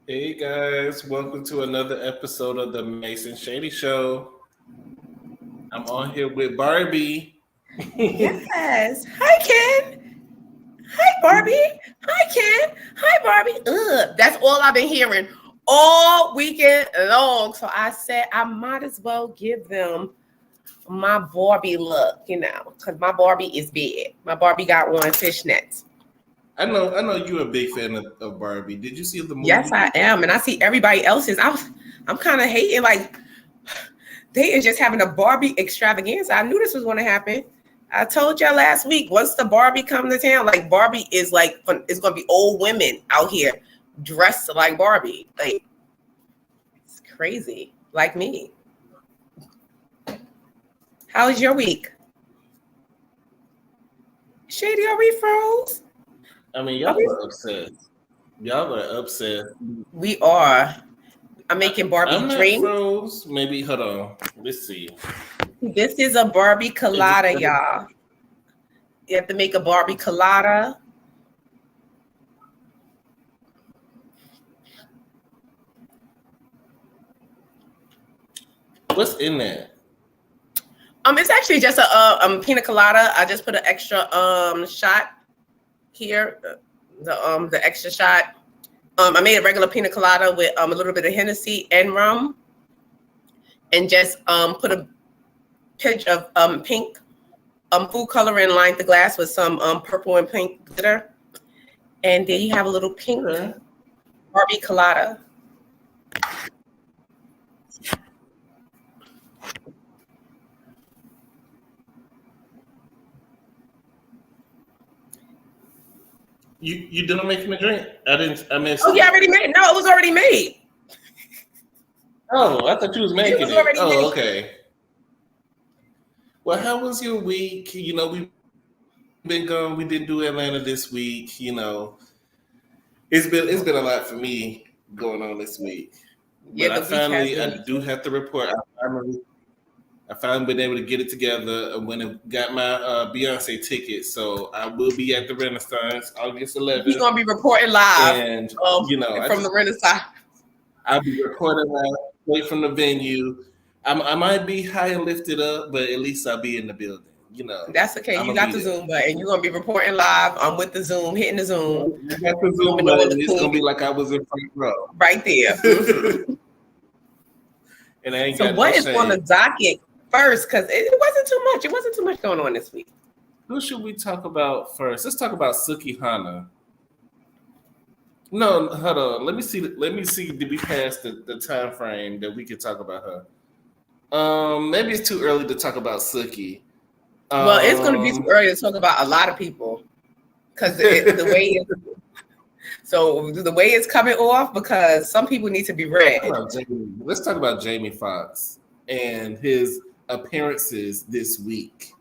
Hey guys, welcome to another episode of the MASE and SHADY show. I'm on here with Barbie. Yes. Hi, Ken. Hi, Barbie. Hi, Ken. Hi, Barbie. Ugh, that's all I've been hearing all weekend long. So I said I might as well give them my Barbie look, because my Barbie is big. My Barbie got on fishnets. I know you're a big fan of Barbie. Did you see the movie? Yes, I am. And I see everybody else's. I'm kind of hating, like, they are just having a Barbie extravaganza. I knew this was going to happen. I told y'all last week, once the Barbie come to town, like Barbie is like, it's going to be old women out here dressed like Barbie. Like, it's crazy. Like me. How was your week? Shady, are we froze? I mean, y'all were upset. Y'all were upset. We are. I'm making Barbie I'm not drinks. froze. Maybe, hold on. Let's see. This is a Barbie colada, y'all. You have to make a Barbie colada. What's in there? It's actually just a pina colada. I just put an extra shot here, the extra shot. I made a regular pina colada with a little bit of Hennessy and rum, and just put a pinch of pink food coloring, lined the glass with some purple and pink glitter, and then you have a little pink Barbie colada. You didn't make me drink? I didn't. I mean. Oh, yeah, already made. No, it was already made. Oh, I thought you was making it. Oh, Made. okay. Well, how was your week? You know, we've been gone. We didn't do Atlanta this week. You know, it's been a lot for me going on this week. Yeah, but I do have to report. I finally been able to get it together. I went and got my Beyonce ticket, so I will be at the Renaissance August 11th. He's gonna be reporting live, and from the Renaissance. I'll be recording live straight from the venue. I might be high and lifted up, but at least I'll be in the building. You know, that's okay. You got the Zoom button. You're gonna be reporting live. I'm with the Zoom, hitting the Zoom. I got the Zoom button. It's gonna be like I was in front row, right there. And I ain't so got what no is on the docket first? Because it wasn't too much. It wasn't too much going on this week. Who should we talk about first? Let's talk about Suki Hana. No, hold on. Let me see. Did we pass the time frame that we could talk about her? Maybe it's too early to talk about Suki. Well, it's going to be too early to talk about a lot of people because the way it's coming off, because some people need to be read. Let's talk about Jamie Foxx and his appearances this week.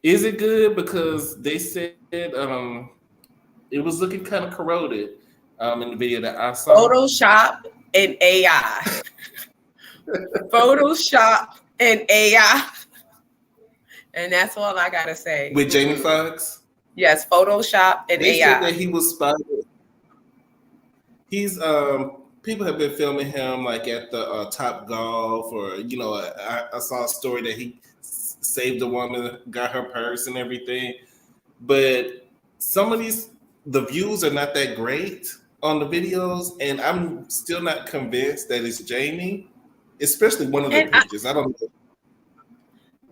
Is it good? Because they said it was looking kind of corroded in the video that I saw. Photoshop and AI. Photoshop and AI. And that's all I gotta say. With Jamie Foxx? Yes, Photoshop and they AI. Said that he was spotted. He's people have been filming him like at the Top Golf, or I saw a story that he saved a woman, got her purse and everything. But some of the views are not that great on the videos, and I'm still not convinced that it's Jamie, especially one of the pictures. I don't know.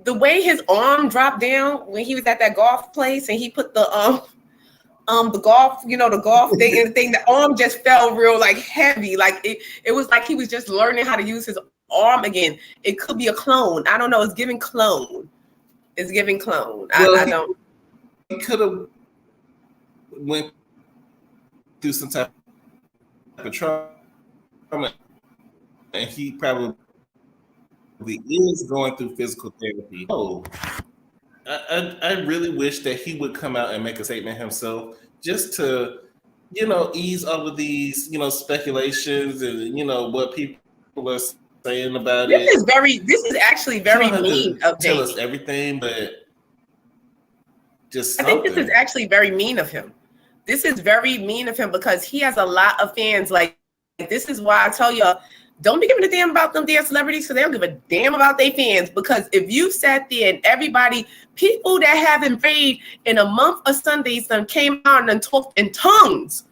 The way his arm dropped down when he was at that golf place, and he put the golf, the golf thing, and the thing, the arm just fell real like heavy. Like it was like he was just learning how to use his arm again. It could be a clone. I don't know. It's giving clone. It's giving clone. Well, I don't. He could have went through some type of trauma, and he probably is going through physical therapy. Oh, I really wish that he would come out and make a statement himself, just to, ease all of these, speculations and what people are saying about it. This is actually very mean of tell Jamie. us everything, but just I think this is actually very mean of him. This is very mean of him because he has a lot of fans. Like, this is why I tell y'all, don't be giving a damn about them damn celebrities because they don't give a damn about their fans. Because if you sat there and everybody, people that haven't prayed in a month of Sundays, then came out and talked in tongues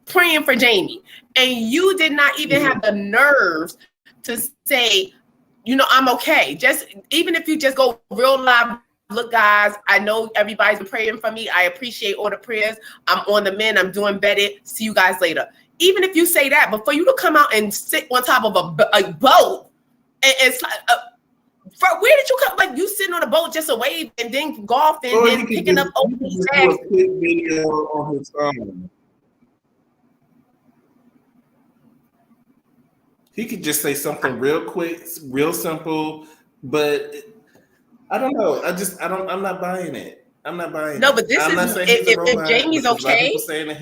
praying for Jamie, and you did not even have the nerves to say, you know, I'm okay. Just even if you just go real live, look, guys, I know everybody's been praying for me. I appreciate all the prayers. I'm on the mend. I'm doing better. See you guys later. Even if you say that, but for you to come out and sit on top of a boat, and it's like, where did you come? Like, you sitting on a boat just a wave and then golfing and then picking up open bags. A quick video on his phone. He could just say something real quick, real simple, but I don't know. I'm not buying it. I'm not buying it. No, but this is if Jamie's okay. Saying that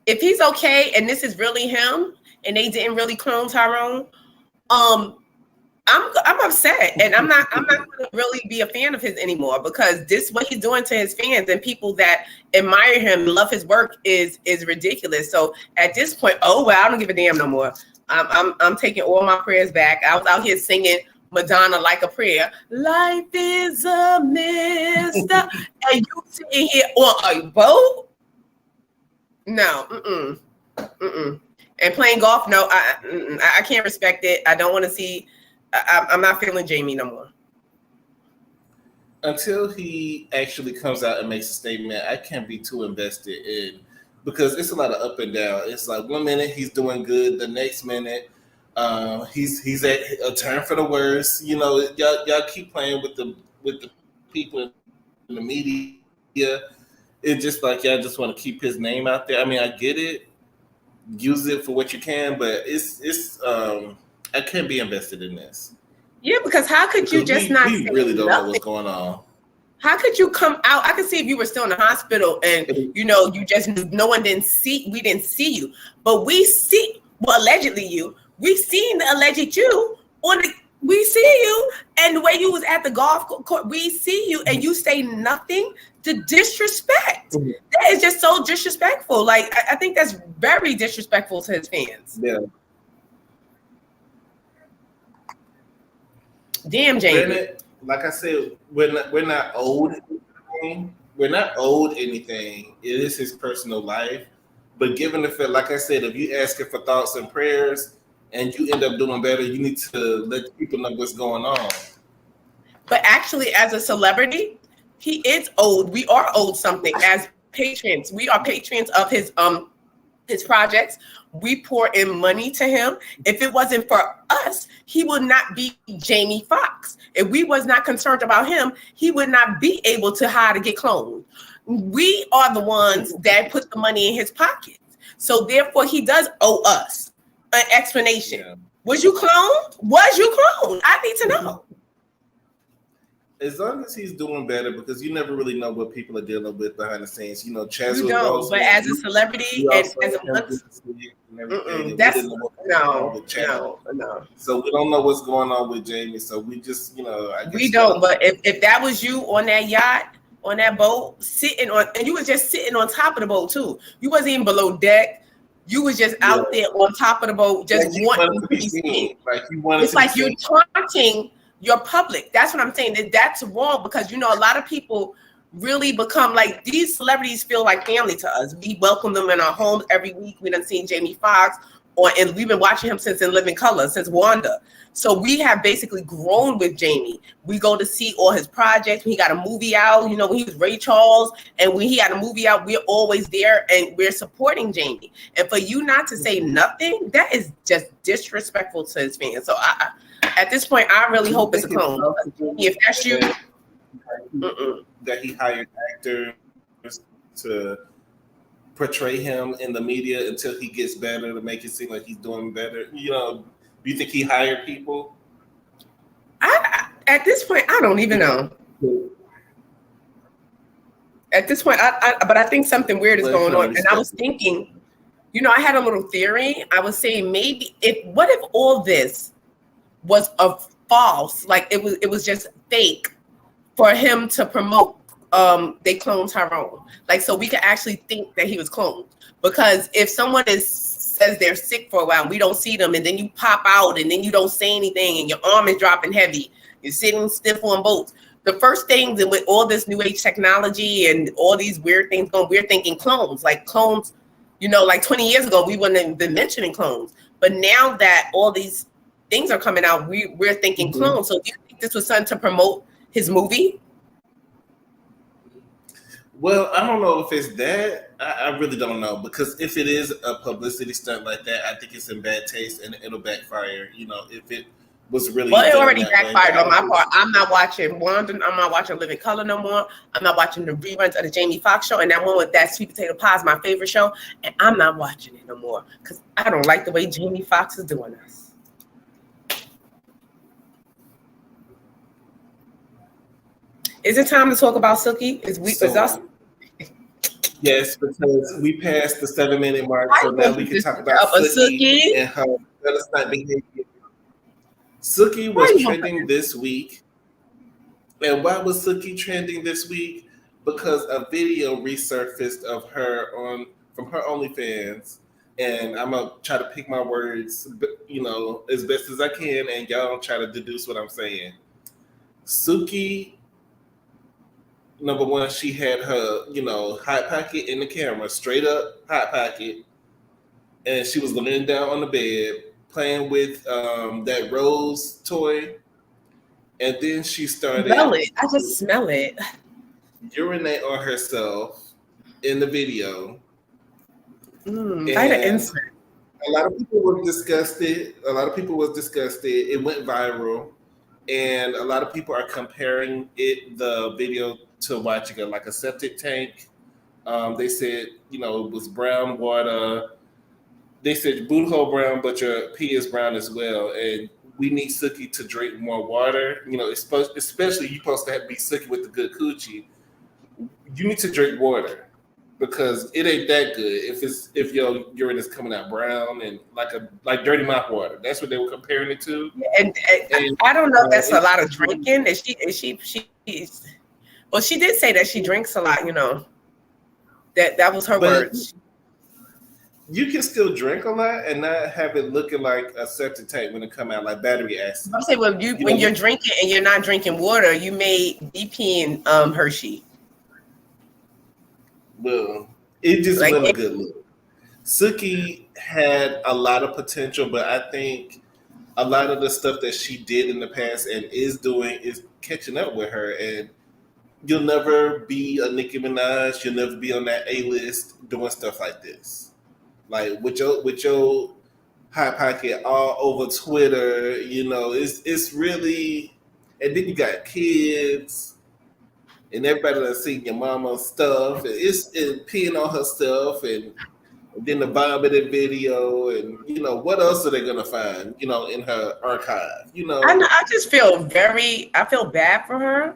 if he's okay and this is really him and they didn't really clone Tyrone, I'm upset, and I'm not going to really be a fan of his anymore, because this what he's doing to his fans and people that admire him, love his work is ridiculous. So at this point, oh well, I don't give a damn no more. I'm taking all my prayers back. I was out here singing Madonna Like a Prayer. Life is a mist, and you sitting here on a boat? No, and playing golf? No, I can't respect it. I don't want to see. I'm not feeling Jamie no more. Until he actually comes out and makes a statement, I can't be too invested in, because it's a lot of up and down. It's like 1 minute he's doing good, the next minute he's at a turn for the worse. You know, y'all keep playing with the people in the media. It's just like y'all just want to keep his name out there. I mean, I get it, use it for what you can, but it's I can't be invested in this. Yeah, because how could you just not? We really don't know what's going on. How could you come out? I could see if you were still in the hospital and you know you just no one didn't see. We didn't see you, but we see. Well, allegedly you. We seen the alleged you on the. We see you, and the way you was at the golf court, we see you, and you say nothing to disrespect. Mm-hmm. That is just so disrespectful. Like I think that's very disrespectful to his fans. Yeah. Damn, Jamie. Like I said, we're not owed anything. We're not owed anything. It is his personal life. But given the fact, like I said, if you ask him for thoughts and prayers and you end up doing better, you need to let people know what's going on. But actually, as a celebrity, he is owed. We are owed something as patrons. We are patrons of his projects. We pour in money to him. If it wasn't for us, he would not be Jamie Foxx. If we was not concerned about him, he would not be able to hire to get cloned. We are the ones that put the money in his pockets. So therefore, he does owe us an explanation. Yeah. Was you cloned? Was you cloned? I need to know. As long as he's doing better, because you never really know what people are dealing with behind the scenes. You know, Chaz you don't, but as a celebrity and as a that's no. So we don't know what's going on with Jamie. So we just, you know, we don't. But if that was you on that yacht, on that boat, sitting on, and you was just sitting on top of the boat too. You wasn't even below deck. You was just out there on top of the boat, just wanting to be seen. Like you wanted. It's like you're taunting your public. That's what I'm saying. That's wrong, because you know a lot of people really become like, these celebrities feel like family to us. We welcome them in our homes every week. We done seen Jamie Foxx, and we've been watching him since In Living Color, since Wanda. So we have basically grown with Jamie. We go to see all his projects. When he got a movie out, you know, when he was Ray Charles, and when he had a movie out, we're always there and we're supporting Jamie. And for you not to say nothing, that is just disrespectful to his fans. So at this point, I really hope it's a clone. If that's you, that he hired actors to portray him in the media until he gets better, to make it seem like he's doing better. You know, do you think he hired people? At this point, I don't even know. At this point, but I think something weird is going on. And I was thinking, you know, I had a little theory. I was saying maybe what if all this was a false, like it was just fake for him to promote they cloned Tyrone. Like, so we can actually think that he was cloned. Because if someone says they're sick for a while, and we don't see them, and then you pop out, and then you don't say anything, and your arm is dropping heavy, you're sitting stiff on boats. The first things, and with all this new age technology and all these weird things going, we're thinking clones. Like clones, you know, like 20 years ago, we wouldn't have been mentioning clones. But now that all these things are coming out, we're thinking clones. So do you think this was something to promote his movie? Well, I don't know if it's that. I really don't know, because if it is a publicity stunt like that, I think it's in bad taste and it'll backfire. You know, if it was really well, it already backfired on my part. I'm not watching Wanda. I'm not watching Living Color no more. I'm not watching the reruns of the Jamie Foxx show, and that one with that sweet potato pie is my favorite show, and I'm not watching it no more because I don't like the way Jamie Foxx is doing us. Is it time to talk about Sookie? Is us? Yes, because we passed the 7-minute mark, so now we can talk about Sookie and her behavior. Sookie was trending this week. And why was Sookie trending this week? Because a video resurfaced of her from her OnlyFans. And I'm going to try to pick my words, you know, as best as I can, and y'all try to deduce what I'm saying. Sookie, number one, she had her, you know, hot pocket in the camera, straight up hot pocket. And she was laying down on the bed, playing with that rose toy, and then she started. Smell it. I just smell it. Urinate on herself in the video. A lot of people were disgusted. It went viral, and a lot of people are comparing the video to watching like a septic tank. They said, you know, it was brown water. They said boot hole brown, but your pee is brown as well. And we need Sookie to drink more water. You know, especially you're supposed to be Sookie with the good coochie. You need to drink water because it ain't that good if your urine is coming out brown and like dirty mouth water. That's what they were comparing it to. And I don't know if that's a lot of drinking. Well, she did say that she drinks a lot. You know, that was her words. You can still drink a lot and not have it looking like a septic tank when it come out like battery acid. I say, well, when you're drinking and you're not drinking water, you may be peeing Hershey. Well, it just wasn't a good look. Sookie had a lot of potential, but I think a lot of the stuff that she did in the past and is doing is catching up with her. And you'll never be a Nicki Minaj. You'll never be on that A-list doing stuff like this. Like with your hot pocket all over Twitter, you know, it's really, and then you got kids, and everybody that's seeing your mama's stuff, and it's peeing on her stuff, and then the vomited video, and you know what else are they gonna find, you know, in her archive, you know? I just feel I feel bad for her.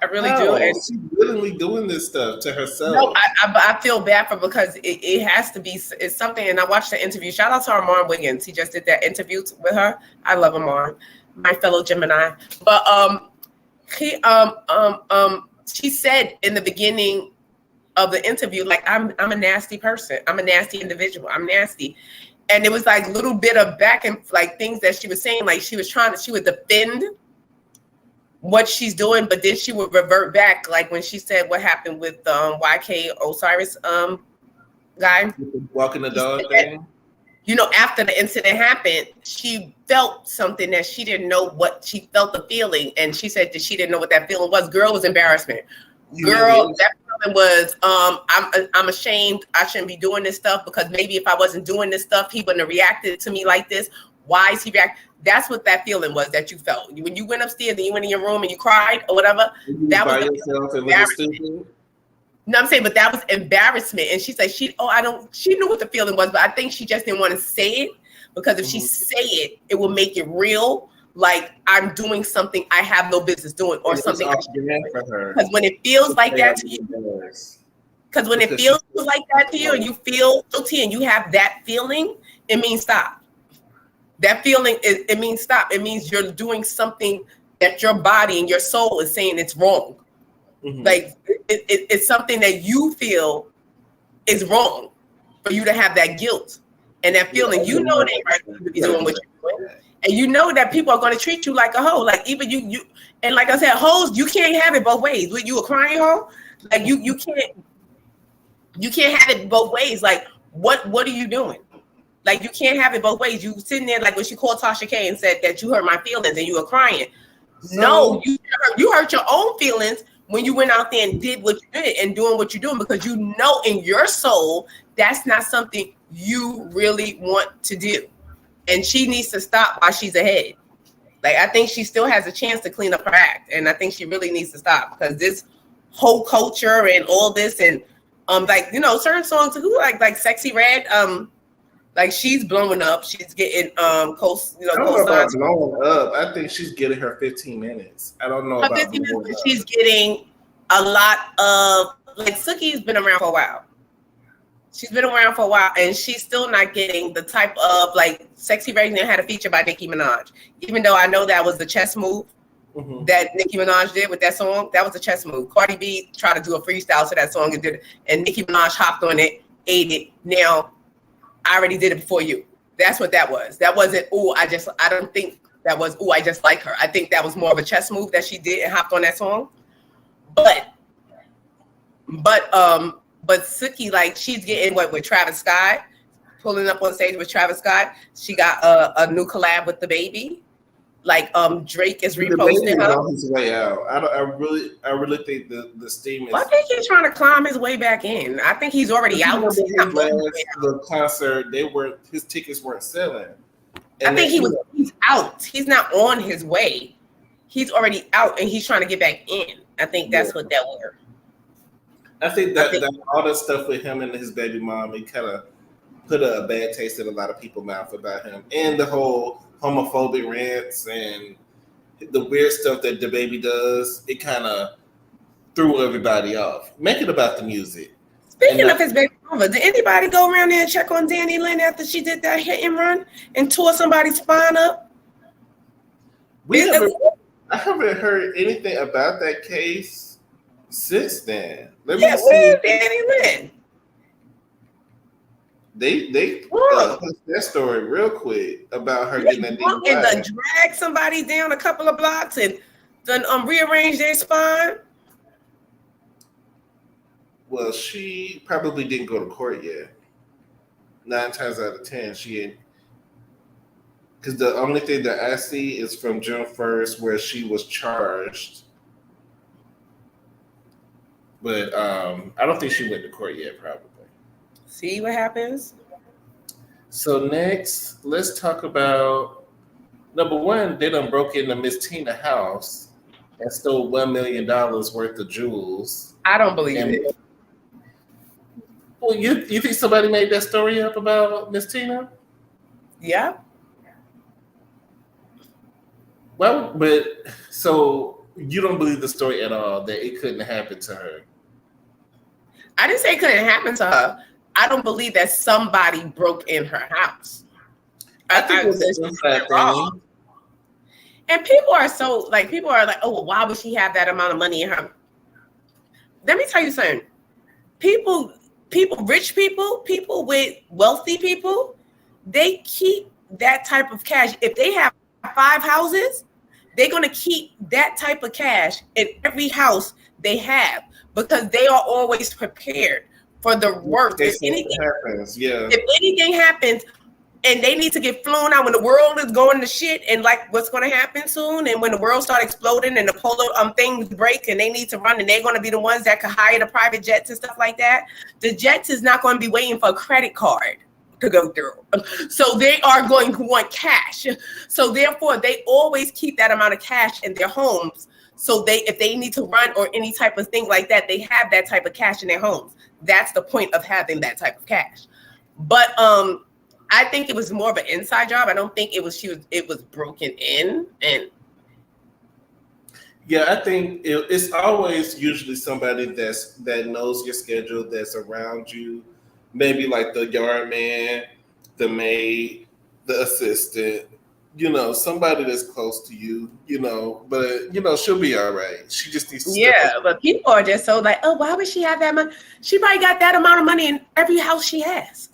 I really do. And she's willingly doing this stuff to herself. No, I feel bad for because it has to be. It's something. And I watched the interview. Shout out to Armand Wiggins. He just did that interview with her. I love Armand, my fellow Gemini. But she said in the beginning of the interview, like I'm a nasty person. I'm a nasty individual. I'm nasty. And it was like little bit of back and like things that she was saying. Like she would defend what she's doing, but then she would revert back, like when she said what happened with YK Osiris guy walking the dog thing. You know, after the incident happened, she felt something that she didn't know what she felt, the feeling, and she said that she didn't know what that feeling was. Girl, was embarrassment. Girl, that feeling was I'm ashamed. I shouldn't be doing this stuff because maybe if I wasn't doing this stuff, he wouldn't have reacted to me like this. Why is he reacting? That's what that feeling was that you felt when you went upstairs and you went in your room and you cried or whatever. That was embarrassment. No, I'm saying, but that was embarrassment. And she said she knew what the feeling was, but I think she just didn't want to say it because if she say it, it will make it real. Like I'm doing something I have no business doing, or something. Because when it feels like that to you, and you feel guilty and you have that feeling, it means stop. That feeling it means stop. It means you're doing something that your body and your soul is saying it's wrong. Mm-hmm. Like it's something that you feel is wrong for you to have that guilt and that feeling. You know it ain't right for you to be doing what you're doing. And you know that people are going to treat you like a hoe. Like even you, and like I said, hoes, you can't have it both ways. When you a crying hoe, like you can't have it both ways. Like what are you doing? Like you can't have it both ways. You sitting there like when she called Tasha K and said that you hurt my feelings and you were crying. No, you hurt your own feelings when you went out there and did what you did and doing what you're doing, because you know in your soul that's not something you really want to do. And she needs to stop while she's ahead. Like I think she still has a chance to clean up her act, and I think she really needs to stop, because this whole culture and all this and like you know certain songs who like Sexy Red like she's blowing up. She's getting co-signs. Blowing up. I think she's getting her 15 minutes. I don't know about 15 minutes. She's getting a lot of like Suki's been around for a while. She's been around for a while, and she's still not getting the type of like Sexy Red had a feature by Nicki Minaj. Even though I know that was the chess move that Nicki Minaj did with that song, that was a chess move. Cardi B tried to do a freestyle to that song and did it, and Nicki Minaj hopped on it, ate it. Now I already did it before you. That's what that was. That wasn't, I don't think that was, I just like her. I think that was more of a chess move that she did and hopped on that song. But Suki, like she's getting with Travis Scott, pulling up on stage with Travis Scott. She got a new collab with the baby. Like Drake is reposting her. On his way out. I really think the steam is. I think he's trying to climb his way back in. I think he's already out. The concert, his tickets weren't selling. I think he's out. He's not on his way. He's already out, and he's trying to get back in. I think that's what that was. I think that all that stuff with him and his baby mom, it kind of put a bad taste in a lot of people's mouth about him, and the whole homophobic rants and the weird stuff that the baby does. It kind of threw everybody off. Make it about the music. Speaking of his baby mama, did anybody go around there and check on Danny Lynn after she did that hit and run and tore somebody's spine up? I haven't heard anything about that case since then. Where's Danny Lynn? They pushed that story real quick about her getting that DUI. And then drag somebody down a couple of blocks and then rearrange their spine. Well, she probably didn't go to court yet. 9 times out of 10, she ain't. Because the only thing that I see is from June 1st where she was charged. But I don't think she went to court yet, probably. See what happens? So next, let's talk about, number one, they done broke into Miss Tina's house and stole $1 million worth of jewels. I don't believe it. Well, you think somebody made that story up about Miss Tina? Yeah. Well, but so you don't believe the story at all that it couldn't happen to her? I didn't say it couldn't happen to her. I don't believe that somebody broke in her house. I think it was wrong. And people are like, oh, well, why would she have that amount of money in her? Let me tell you something. Rich people with wealthy people, they keep that type of cash. If they have 5 houses, they're going to keep that type of cash in every house they have, because they are always prepared for the worst. If anything happens and they need to get flown out when the world is going to shit, and like what's going to happen soon, and when the world starts exploding and the polar things break and they need to run, and they're going to be the ones that could hire the private jets and stuff like that, the jets is not going to be waiting for a credit card to go through. So they are going to want cash. So therefore, they always keep that amount of cash in their homes. So if they need to run or any type of thing like that, they have that type of cash in their homes. That's the point of having that type of cash. But I think it was more of an inside job. I don't think it was broken in. And yeah, I think it's always usually somebody that knows your schedule, that's around you. Maybe like the yard man, the maid, the assistant, you know, somebody that's close to you, you know, but you know, she'll be all right. She just needs to Yeah, but people are just so like, oh, why would she have that money? She probably got that amount of money in every house she has.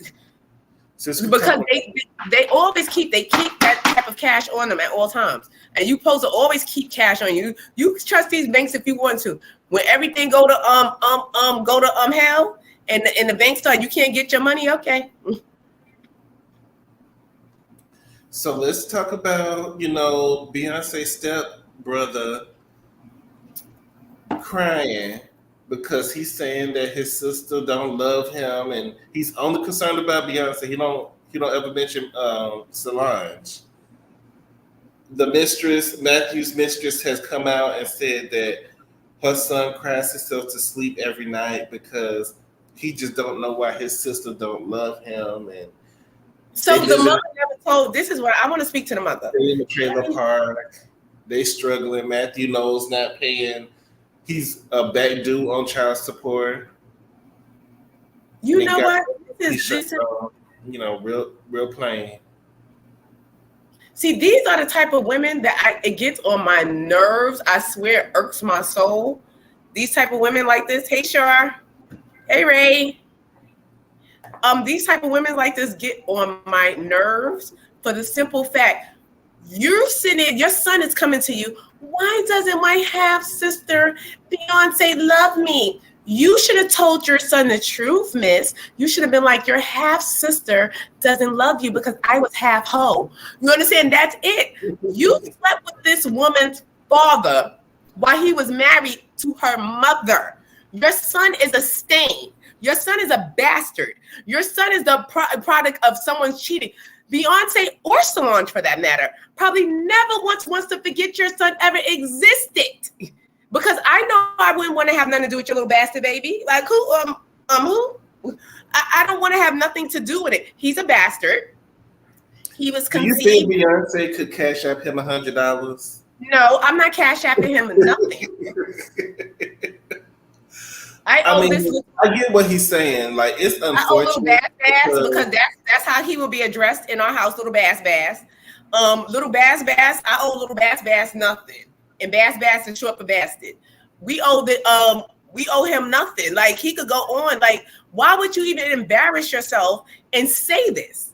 Because they always keep that type of cash on them at all times, and you supposed to always keep cash on you. You trust these banks if you want to. When everything go to hell, and the bank start, you can't get your money. Okay. So let's talk about, you know, Beyonce's step brother crying because he's saying that his sister don't love him, and he's only concerned about Beyonce. He don't ever mention Solange. The mistress, Matthew's mistress, has come out and said that her son cries himself to sleep every night because he just don't know why his sister don't love him. And so the mother never told. This is what I want to speak to the mother. They in the trailer park. They struggling. Matthew knows not paying. He's a back due on child support. You know what? This is you know, real plain. See, these are the type of women that it gets on my nerves. I swear, it irks my soul. These type of women like this. Hey, Shar. Hey, Ray. These type of women like this get on my nerves for the simple fact you're sitting there, your son is coming to you. Why doesn't my half sister Beyonce love me? You should have told your son the truth, miss. You should have been like, your half sister doesn't love you because I was half hoe. You understand? That's it. You slept with this woman's father while he was married to her mother. Your son is a stain. Your son is a bastard. Your son is the product of someone's cheating. Beyonce or Solange, for that matter, probably never once wants to forget your son ever existed. Because I know I wouldn't want to have nothing to do with your little bastard baby. Like who? I don't want to have nothing to do with it. He's a bastard. He was conceived. Do you think Beyonce could cash up him $100? No, I'm not cash apping him nothing. I get what he's saying. Like, it's unfortunate. I owe Little Bass because that's how he will be addressed in our house. Little Bass. Little Bass. I owe Little Bass nothing, and Bass is short for bastard. We owe him nothing. Like, he could go on. Like, why would you even embarrass yourself and say this?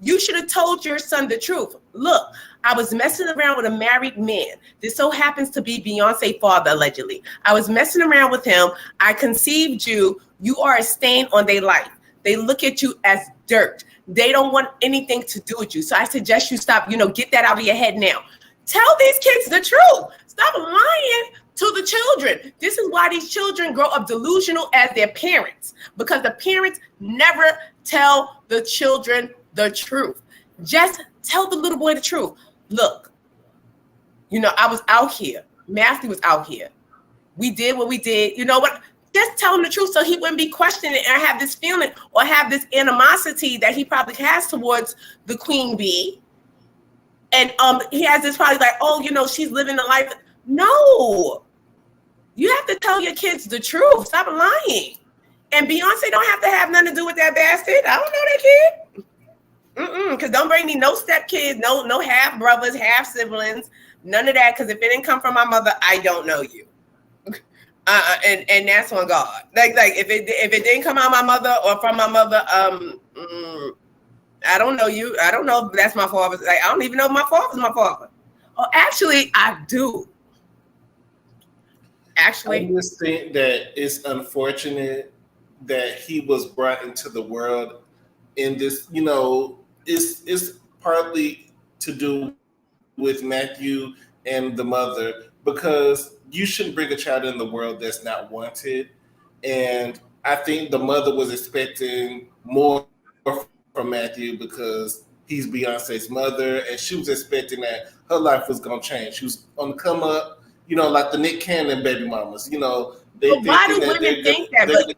You should have told your son the truth. Look, I was messing around with a married man. This so happens to be Beyonce's father, allegedly. I was messing around with him. I conceived you. You are a stain on their life. They look at you as dirt. They don't want anything to do with you. So I suggest you stop, get that out of your head now. Tell these kids the truth. Stop lying to the children. This is why these children grow up delusional as their parents, because the parents never tell the children the truth. Just tell the little boy the truth. Look, I was out here. Matthew was out here. We did what we did. You know what? Just tell him the truth so he wouldn't be questioning and have this feeling or have this animosity that he probably has towards the queen bee. And he has this probably like, oh, she's living the life. No. You have to tell your kids the truth. Stop lying. And Beyonce don't have to have nothing to do with that bastard. I don't know that kid. Because don't bring me no step kids, no half brothers, half siblings, none of that. Because if it didn't come from my mother, I don't know you. And that's on God. Like if it didn't come out my mother or from my mother, I don't know you. I don't know if that's my father. Like, I don't even know if my father's my father. Oh, actually, I do. Actually, I just think that it's unfortunate that he was brought into the world in this, it's partly to do with Matthew and the mother, because you shouldn't bring a child in the world that's not wanted. And I think the mother was expecting more from Matthew because he's Beyonce's mother, and she was expecting that her life was going to change. She was on the come up, like the Nick Cannon baby mamas. Why do women think that?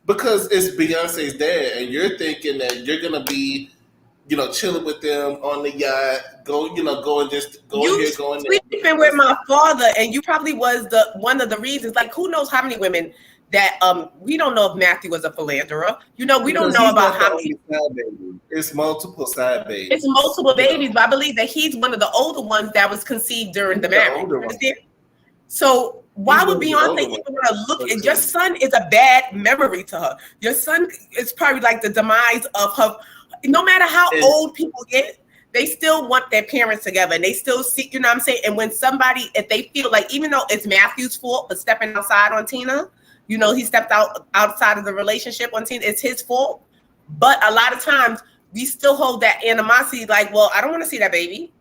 Because it's Beyonce's dad, and you're thinking that you're gonna be, chilling with them on the yacht, go and sleeping with my father, and you probably was one of the reasons. Like, who knows how many women that we don't know if Matthew was a philanderer. You know, we don't Because know he's about not how the many. only side baby. It's multiple side babies. It's multiple you babies, know. but I believe that he's one of the older ones that was conceived during the The marriage. older one. Understand? So why He's would one of the Beyonce older even ones. want to look at Okay. your son? Is a bad memory to her. Your son is probably like the demise of her. No matter how And- old people get, they still want their parents together, and they still see. You know what I'm saying? And when somebody, if they feel like, even though it's Matthew's fault for stepping outside on Tina, you know, he stepped outside of the relationship on Tina. It's his fault. But a lot of times we still hold that animosity. Like, well, I don't want to see that baby.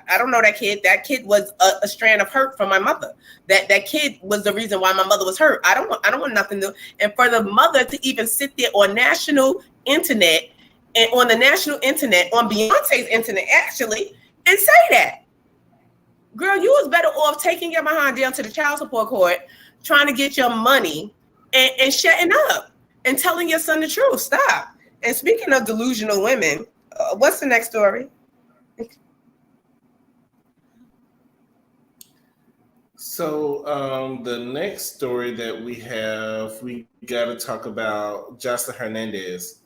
I don't know that kid. That kid was a strand of hurt from my mother. That kid was the reason why my mother was hurt. I don't want nothing to. And for the mother to even sit there on national internet and on the national internet, on Beyonce's internet actually, and say that, girl, you was better off taking your behind down to the child support court, trying to get your money, and shutting up and telling your son the truth. Stop. And speaking of delusional women, what's the next story? So the next story that we got to talk about Jocelyn Hernandez.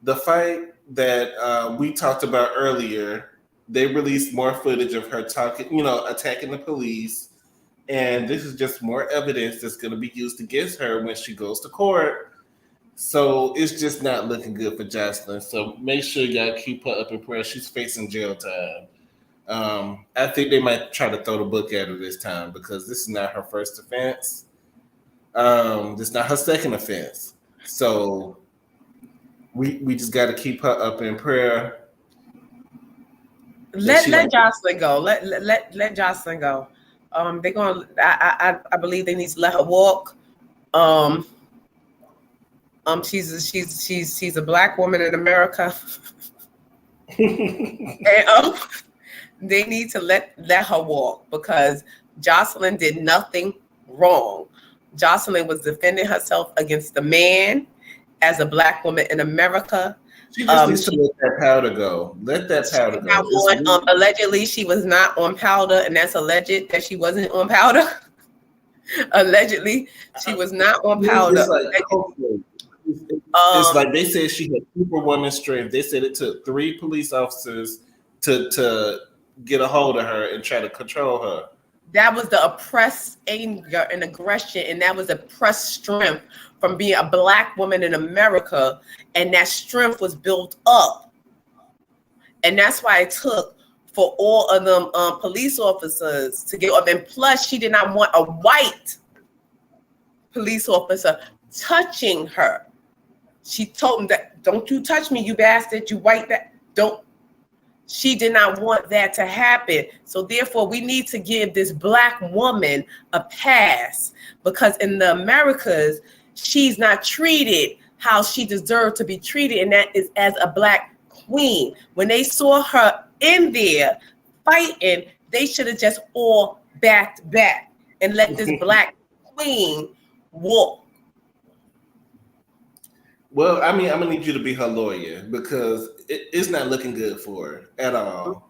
The fight that we talked about earlier, they released more footage of her attacking the police. And this is just more evidence that's going to be used against her when she goes to court. So it's just not looking good for Jocelyn. So make sure y'all keep her up in prayer. She's facing jail time. I think they might try to throw the book at her this time because this is not her first offense. This is not her second offense. So we just got to keep her up in prayer. Let Jocelyn go. Let Jocelyn go. They're gonna. I believe they need to let her walk. She's a black woman in America, and they need to let her walk because Jocelyn did nothing wrong. Jocelyn was defending herself against the man as a black woman in America. She just needs to let that powder go. Let that powder go. Allegedly, she was not on powder, and that's alleged that she wasn't on powder. Allegedly, she was not on powder. It's like they said she had superwoman strength. They said it took 3 police officers to get a hold of her and try to control her. That was the oppressed anger and aggression, and that was oppressed strength from being a black woman in America, and that strength was built up. And that's why it took for all of them police officers to get up. And plus, she did not want a white police officer touching her. She told him that, don't you touch me, you bastard, you white don't. She did not want that to happen. So therefore, we need to give this black woman a pass because in the Americas, she's not treated how she deserved to be treated, and that is as a black queen. When they saw her in there fighting, they should have just all backed back and let this black queen walk. Well, I mean, I'm gonna need you to be her lawyer because it's not looking good for her at all.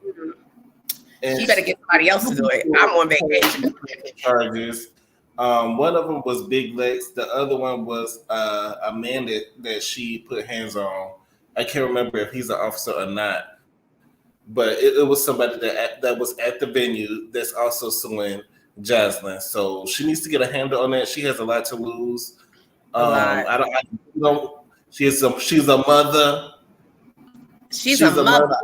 And she better get somebody else to do it. I'm on vacation. Charges. One of them was Big Lex. The other one was a man that she put hands on. I can't remember if he's an officer or not, but it was somebody that was at the venue that's also suing Jocelyn. So she needs to get a handle on that. She has a lot to lose. I don't. She's a mother. She's a mother.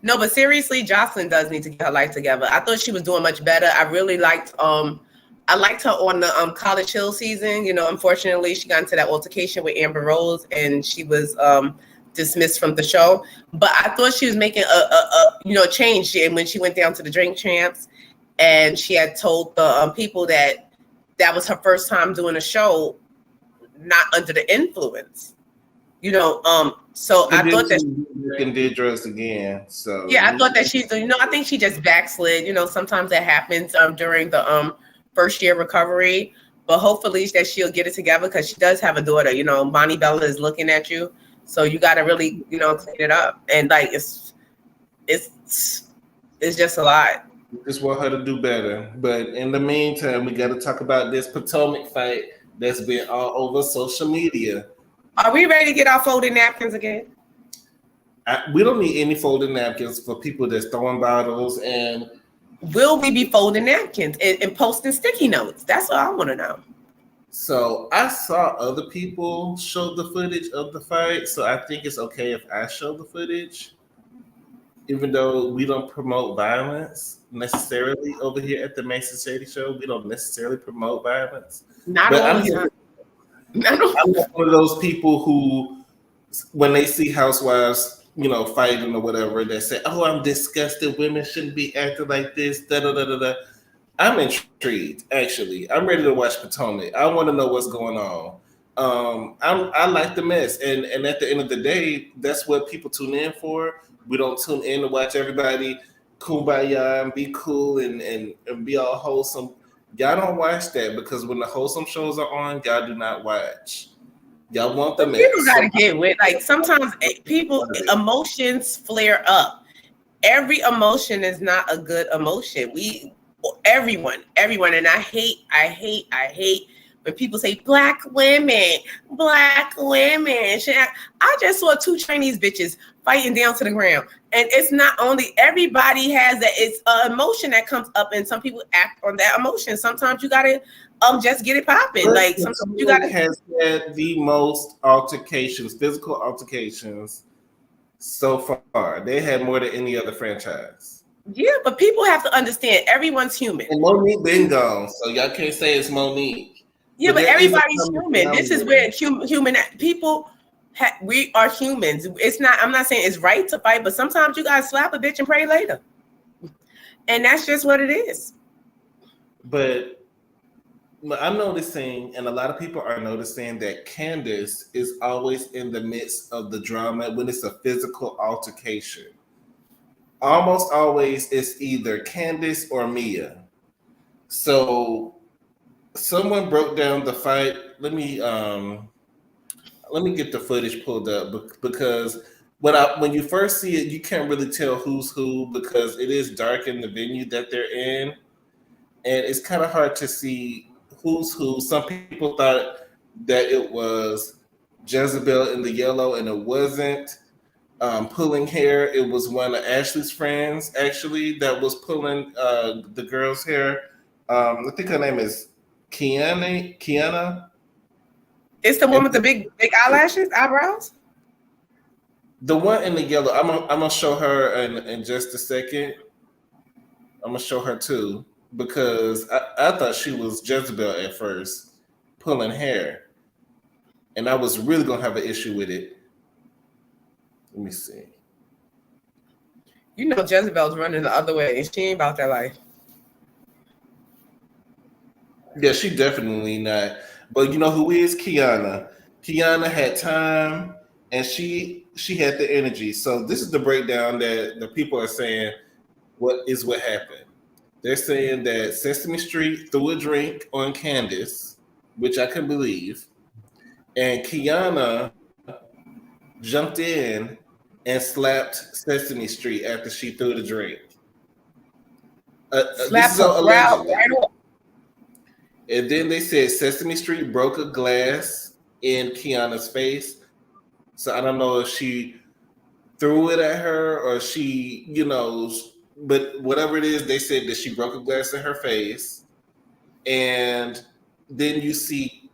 No, but seriously, Jocelyn does need to get her life together. I thought she was doing much better. I really liked I liked her on the College Hill season. You know, unfortunately, she got into that altercation with Amber Rose, and she was dismissed from the show. But I thought she was making a change. And when she went down to the Drink Champs, and she had told the people that was her first time doing a show, not under the influence. You know, so I thought that she did drugs again. So yeah, I thought that she's, I think she just backslid. You know, sometimes that happens during the first year recovery, but hopefully that she'll get it together because she does have a daughter. You know, Bonnie Bella is looking at you, so you got to really, clean it up. And like it's just a lot. We just want her to do better. But in the meantime, we got to talk about this Potomac fight that's been all over social media. Are we ready to get our folded napkins again? We don't need any folded napkins for people that's throwing bottles. And will we be folding napkins and posting sticky notes? That's what I want to know. So I saw other people show the footage of the fight, so I think it's okay if I show the footage, even though we don't promote violence necessarily over here at the MASE Shady Show. We don't necessarily promote violence. Not but all I'm the time. I'm one of those people who, when they see housewives, fighting or whatever, they say, "Oh, I'm disgusted. Women shouldn't be acting like this." Da da da da da. I'm intrigued, actually. I'm ready to watch Potomac. I want to know what's going on. I like the mess, and at the end of the day, that's what people tune in for. We don't tune in to watch everybody kumbaya and be cool and be all wholesome. Y'all don't watch that, because when the wholesome shows are on, y'all do not watch. Y'all want the mess. People gotta get with, like, sometimes people emotions flare up. Every emotion is not a good emotion. Everyone, and I hate when people say black women. I just saw 2 Chinese bitches fighting down to the ground, and it's not only, everybody has that. It's an emotion that comes up, and some people act on that emotion. Sometimes you gotta just get it popping. Like, sometimes you gotta. Has had the most altercations, physical altercations so far. They had more than any other franchise. Yeah, but people have to understand, everyone's human. And Monique been gone, so y'all can't say it's Monique. Yeah, but everybody's human. This is where human people, we are humans. It's not, I'm not saying it's right to fight, but sometimes you gotta slap a bitch and pray later. And that's just what it is. But I'm noticing, and a lot of people are noticing, that Candace is always in the midst of the drama when it's a physical altercation. Almost always it's either Candace or Mia. So someone broke down the fight. Let me get the footage pulled up, because when you first see it, you can't really tell who's who, because it is dark in the venue that they're in, and it's kind of hard to see who's who. Some people thought that it was Jezebel in the yellow, and it wasn't. Pulling hair, it was one of Ashley's friends, actually, that was pulling the girl's hair. I think her name is Kiana. It's the one with the big eyebrows. The one in the yellow. I'm gonna show her in just a second. I'm gonna show her too, because I thought she was Jezebel at first, pulling hair, and I was really gonna have an issue with it. Let me see. You know Jezebel's running the other way. She ain't about that life. Yeah, she definitely not. But you know who is Kiana? Kiana had time, and she had the energy. So this is the breakdown that the people are saying what happened. They're saying that Sesame Street threw a drink on Candace, which I can believe, and Kiana jumped in and slapped Sesame Street after she threw the drink. This is allegedly. And then they said Sesame Street broke a glass in Kiana's face. So I don't know if she threw it at her or she, but whatever it is, they said that she broke a glass in her face. And then you see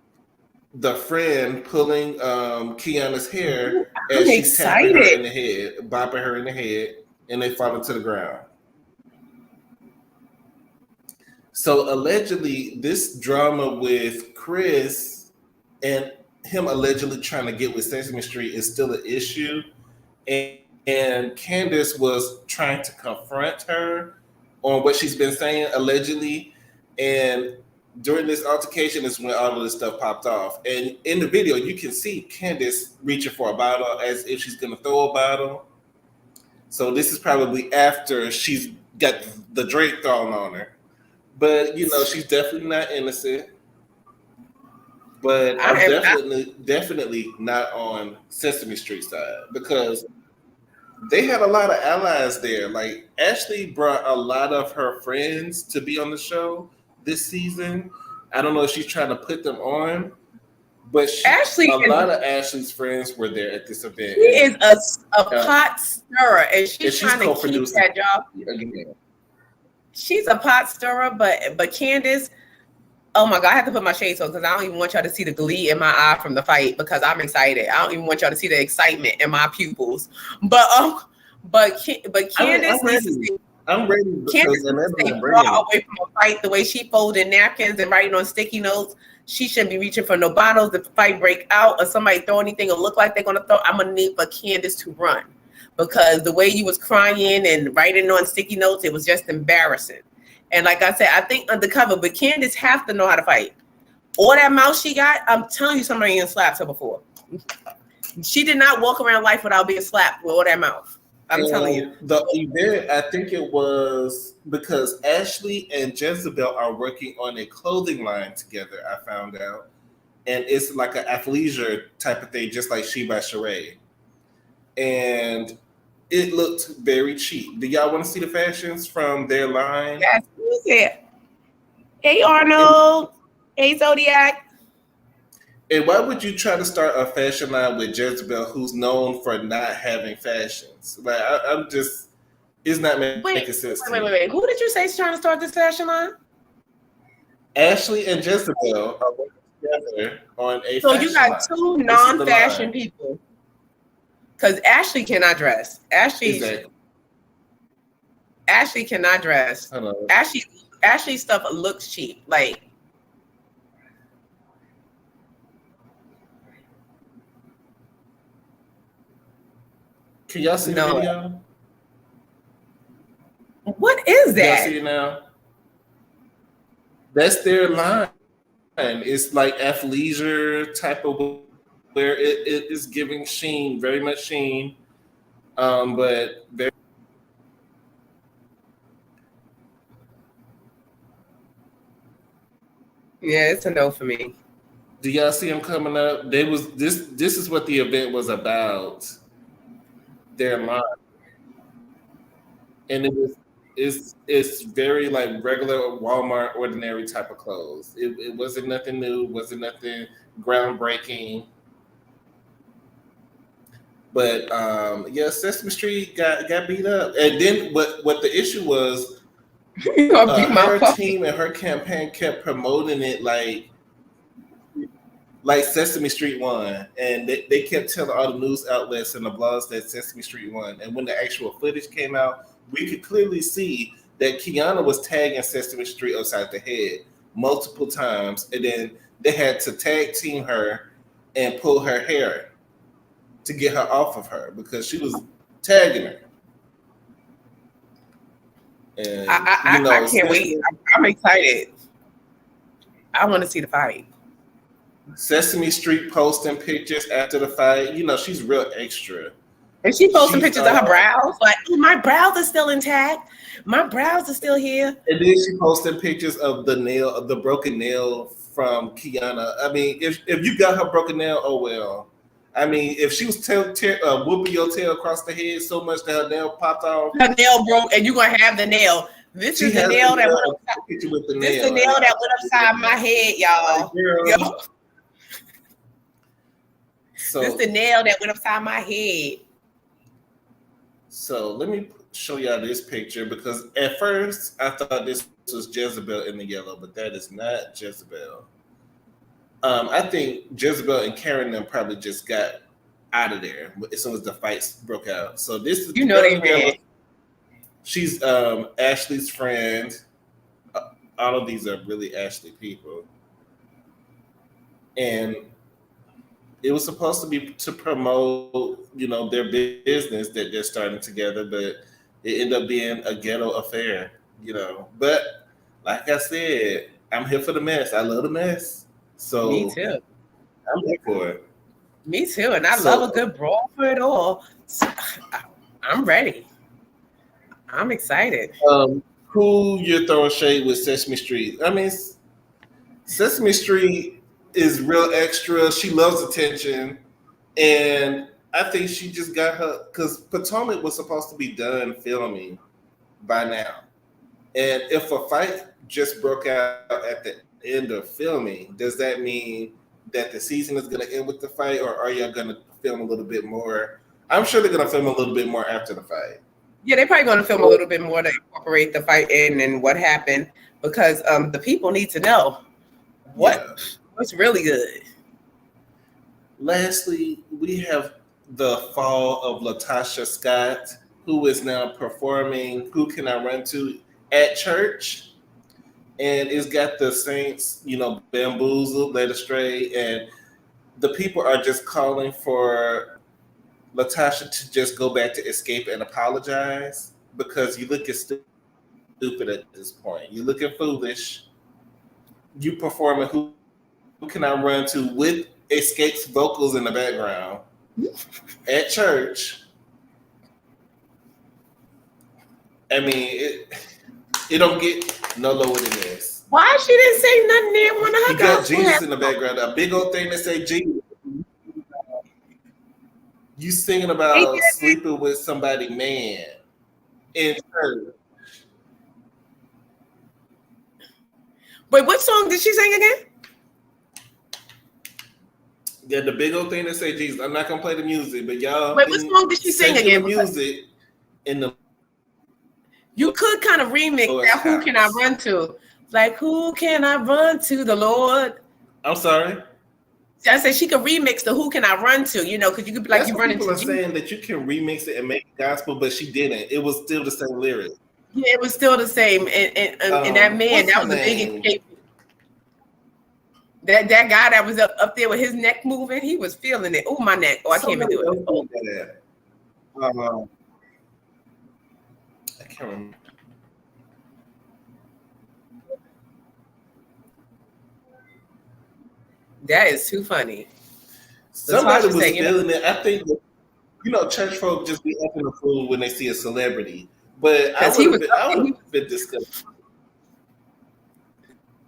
the friend pulling Kiana's hair as she's tapping her in the head, bopping her in the head, and they fall into the ground. So allegedly, this drama with Chris and him allegedly trying to get with Sesame Street is still an issue. And Candace was trying to confront her on what she's been saying, allegedly. And during this altercation is when all of this stuff popped off. And in the video, you can see Candace reaching for a bottle as if she's going to throw a bottle. So this is probably after she's got the drink thrown on her. But, she's definitely not innocent. But I'm definitely not on Sesame Street side, because they had a lot of allies there. Like, Ashley brought a lot of her friends to be on the show this season. I don't know if she's trying to put them on, but Ashley a lot of Ashley's friends were there at this event. She is a pot stirrer, and she's trying to keep that job. Again. She's a pot stirrer, but Candace, oh my God, I have to put my shades on because I don't even want y'all to see the glee in my eye from the fight because I'm excited. I don't even want y'all to see the excitement in my pupils. But Candace needs to see. I'm ready because Candace brought away from a fight the way she folded napkins and writing on sticky notes. She shouldn't be reaching for no bottles. If the fight break out or somebody throw anything or look like they're gonna throw, I'm gonna need for Candace to run because the way you was crying and writing on sticky notes, it was just embarrassing. And like I said, I think undercover, but Candace have to know how to fight. All that mouth she got, I'm telling you, somebody ain't slapped her before. She did not walk around life without being slapped with all that mouth. I'm telling you. The event, I think it was because Ashley and Jezebel are working on a clothing line together, I found out. And it's like an athleisure type of thing, just like She by Sheree. And it looked very cheap. Do y'all want to see the fashions from their line? Yes, who's it? Hey, Arnold. Hey, Zodiac. And why would you try to start a fashion line with Jezebel, who's known for not having fashions? Like, I'm just, it's not making sense. Wait. Who did you say is trying to start this fashion line? Ashley and Jezebel are working together on a so fashion you got line. Two non-fashion people. Because Ashley cannot dress. Ashley cannot dress. Ashley stuff looks cheap. Like, can y'all see the video? What is that? Y'all see it now? That's their line. It's like athleisure type of where it is giving sheen, very much sheen, but very. Yeah, it's a no for me. Do y'all see them coming up? This is what the event was about. Their line, and it's very like regular Walmart ordinary type of clothes. It wasn't nothing new, wasn't nothing groundbreaking. But yeah, Sesame Street got beat up, and then what the issue was, her team and her campaign kept promoting it like Sesame Street won, and they kept telling all the news outlets and the blogs that Sesame Street won. And when the actual footage came out, we could clearly see that Kiana was tagging Sesame Street upside the head multiple times, and then they had to tag team her and pull her hair to get her off of her because she was tagging her. And I can't wait. I'm excited. I want to see the fight. Sesame Street posting pictures after the fight. She's real extra. And she posting pictures of her brows. Like, oh, my brows are still intact. My brows are still here. And then she posted pictures of the broken nail from Kiana. I mean, if you got her broken nail, oh well. I mean, if she was whooping your tail across the head so much that her nail popped off. Her nail broke, and you're going to have the nail. This is the nail that went upside. This is the nail that went upside my head, y'all. Yo. So, this is the nail that went upside my head. So let me show y'all this picture because at first I thought this was Jezebel in the yellow, but that is not Jezebel. I think Jezebel and Karen them probably just got out of there as soon as the fights broke out. So this is they ran. She's Ashley's friend. All of these are really Ashley people, and it was supposed to be to promote, their business that they're starting together, but it ended up being a ghetto affair, But like I said, I'm here for the mess. I love the mess. So me too. I'm here for it. Me too, and I love a good brawl for it all. So, I'm ready. I'm excited. Who you're throwing shade with Sesame Street? I mean, Sesame Street is real extra. She loves attention, and I think she just got her because Potomac was supposed to be done filming by now, and if a fight just broke out at the end of filming, does that mean that the season is going to end with the fight, or are y'all going to film a little bit more? I'm sure they're going to film a little bit more after the fight. Yeah, they're probably going to film a little bit more to incorporate the fight in and what happened, because the people need to know what's really good. Lastly, we have the fall of Latasha Scott, who is now performing Who Can I Run To at church. And it's got the Saints, bamboozled, led astray. And the people are just calling for Latasha to just go back to Escape and apologize, because you look stupid at this point. You're looking foolish. You performing Who Can I Run To with Escape's vocals in the background at church. I mean, it don't get no lower than this. Why she didn't say nothing there when I got gospel Jesus in the background, a big old thing that say Jesus. You singing about sleeping with somebody, man, in church. Wait, what song did she sing again? Yeah, the big old thing that say Jesus. I'm not gonna play the music, but y'all. Wait, what song did she sing again? The music in the. You could kind of remix that. Who can I run to? Like, who can I run to? The Lord. I'm sorry. I said she could remix the "Who Can I Run To," because you could be like, you run into. People are saying that you can remix it and make it gospel, but she didn't. It was still the same lyric. Yeah, it was still the same, and that man, that was a big escape. That guy that was up there with his neck moving, he was feeling it. Oh, my neck. Oh, I can't even do it. I can't remember. That is too funny. Somebody was feeling it. I think, church folk just be up in the fool when they see a celebrity. But I would have been disgusted.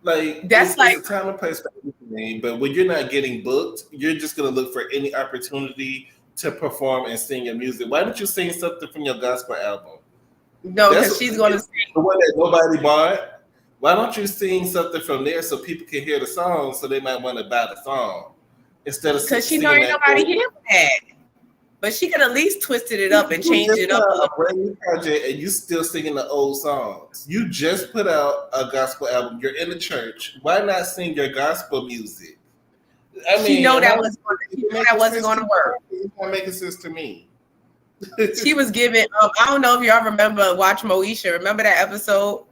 Like, it's a time and place for everything. But when you're not getting booked, you're just going to look for any opportunity to perform and sing your music. Why don't you sing something from your gospel album? No, because she's going to sing the one that nobody bought. Why don't you sing something from there so people can hear the song, so they might want to buy the song instead of because she know ain't nobody hear that. But she could at least twisted it up and changed it up. A brand new project, and you still singing the old songs. You just put out a gospel album. You're in the church. Why not sing your gospel music? I mean, she know that wasn't going to work. It's not making sense to me. She was giving. I don't know if y'all remember Watch Moesha. Remember that episode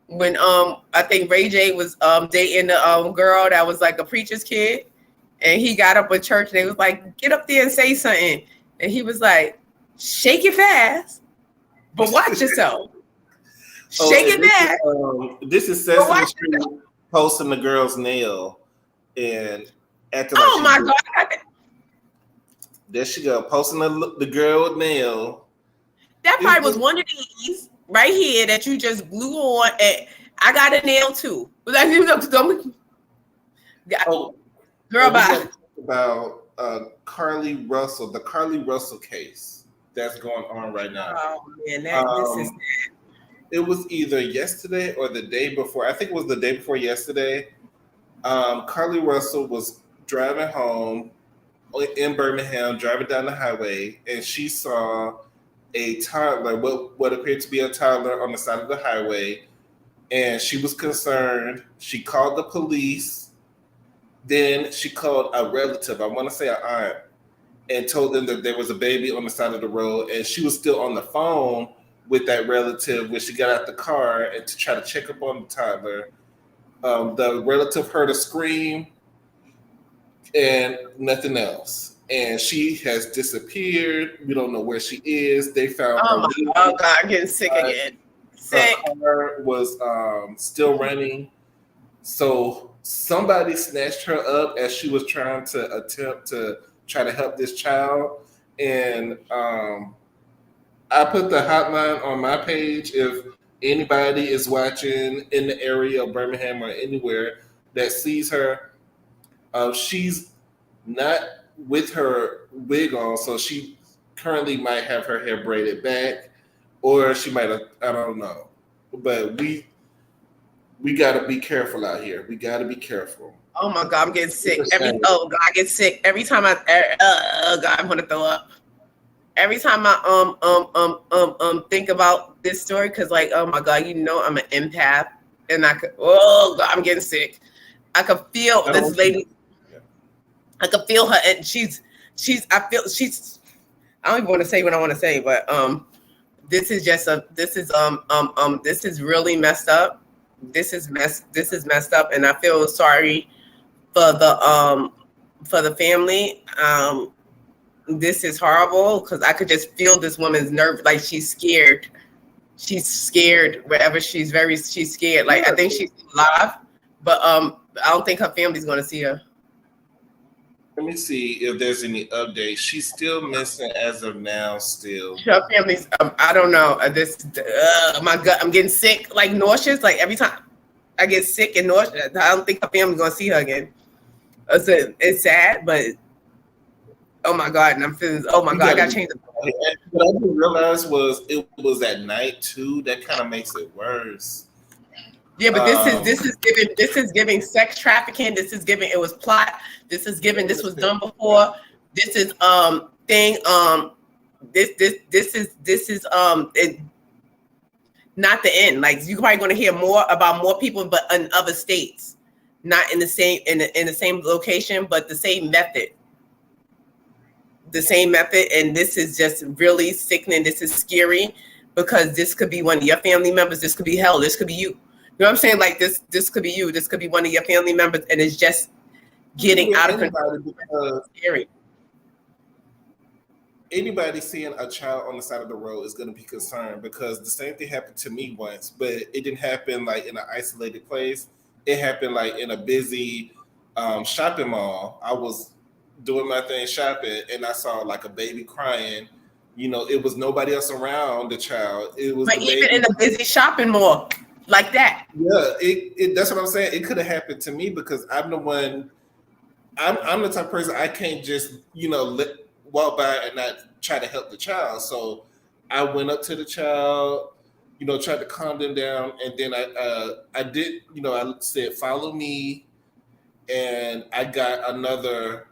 when I think Ray J was dating the girl that was like a preacher's kid, and he got up at church and they was like, get up there and say something, and he was like, shake it fast, but watch yourself. Shake it fast. This is Sesame Street posting the girl's nail and acting like. Oh my God! There she go, posting the girl with nail. That probably was one of these right here that you just glue on. And I got a nail too. Girl, bye. About Carlee Russell, the Carlee Russell case that's going on right now. Oh man, this is sad. It was either yesterday or the day before. I think it was the day before yesterday. Carlee Russell was driving home in Birmingham, driving down the highway, and she saw a toddler, what appeared to be a toddler, on the side of the highway, and she was concerned. She called the police. Then she called a relative, I want to say an aunt, and told them that there was a baby on the side of the road, and she was still on the phone with that relative when she got out the car and to try to check up on the toddler. The relative heard a scream and nothing else. And she has disappeared. We don't know where she is. They found her. Oh God, I'm getting sick again. Sick. Her car was still running. So somebody snatched her up as she was trying to attempt to try to help this child. And I put the hotline on my page if anybody is watching in the area of Birmingham or anywhere that sees her. She's not with her wig on, so she currently might have her hair braided back, or she might have, I don't know. But we We gotta be careful out here. We gotta be careful. Oh my God, I'm getting sick. It's a shame. Oh God, I get sick every time God, I'm gonna throw up. Every time I think about this story, because like, oh my God, you know I'm an empath, and I could, oh God, I'm getting sick. I could feel I don't this want lady. you- I could feel her, and I feel she's. I don't even want to say what I want to say, but this is just this is really messed up. This is messed up, and I feel sorry for the family. This is horrible because I could just feel this woman's nerve, like she's scared. She's scared wherever she's scared. Like I think she's alive, but I don't think her family's gonna see her. Let me see if there's any updates. She's still missing as of now. Still, Her family's I don't know. My gut, I'm getting sick, like nauseous. Like every time I get sick and nauseous, I don't think her family's gonna see her again. It's sad, but oh my God, and I'm feeling. Oh my God, I gotta change the. What I didn't realize was it was at night too. That kind of makes it worse. Yeah, but this is giving sex trafficking. This is giving it was plot. This is giving this was done before. This is thing this is it, not the end. Like you're probably going to hear more about more people, but in other states, not in the same in the same location, but the same method. The same method, and this is just really sickening. This is scary because this could be one of your family members. This could be hell. This could be you. You know what I'm saying? Like this could be you. This could be one of your family members, and it's just getting out of control. Because scary. Anybody seeing a child on the side of the road is going to be concerned because the same thing happened to me once, but it didn't happen like in an isolated place. It happened like in a busy shopping mall. I was doing my thing shopping, and I saw like a baby crying. You know, it was nobody else around the child. It was. But even in a busy shopping mall like that. Yeah, that's what I'm saying. It could have happened to me because I'm the one. I'm the type of person I can't just walk by and not try to help the child. So I went up to the child, tried to calm them down, and then I did. I said follow me, and I got another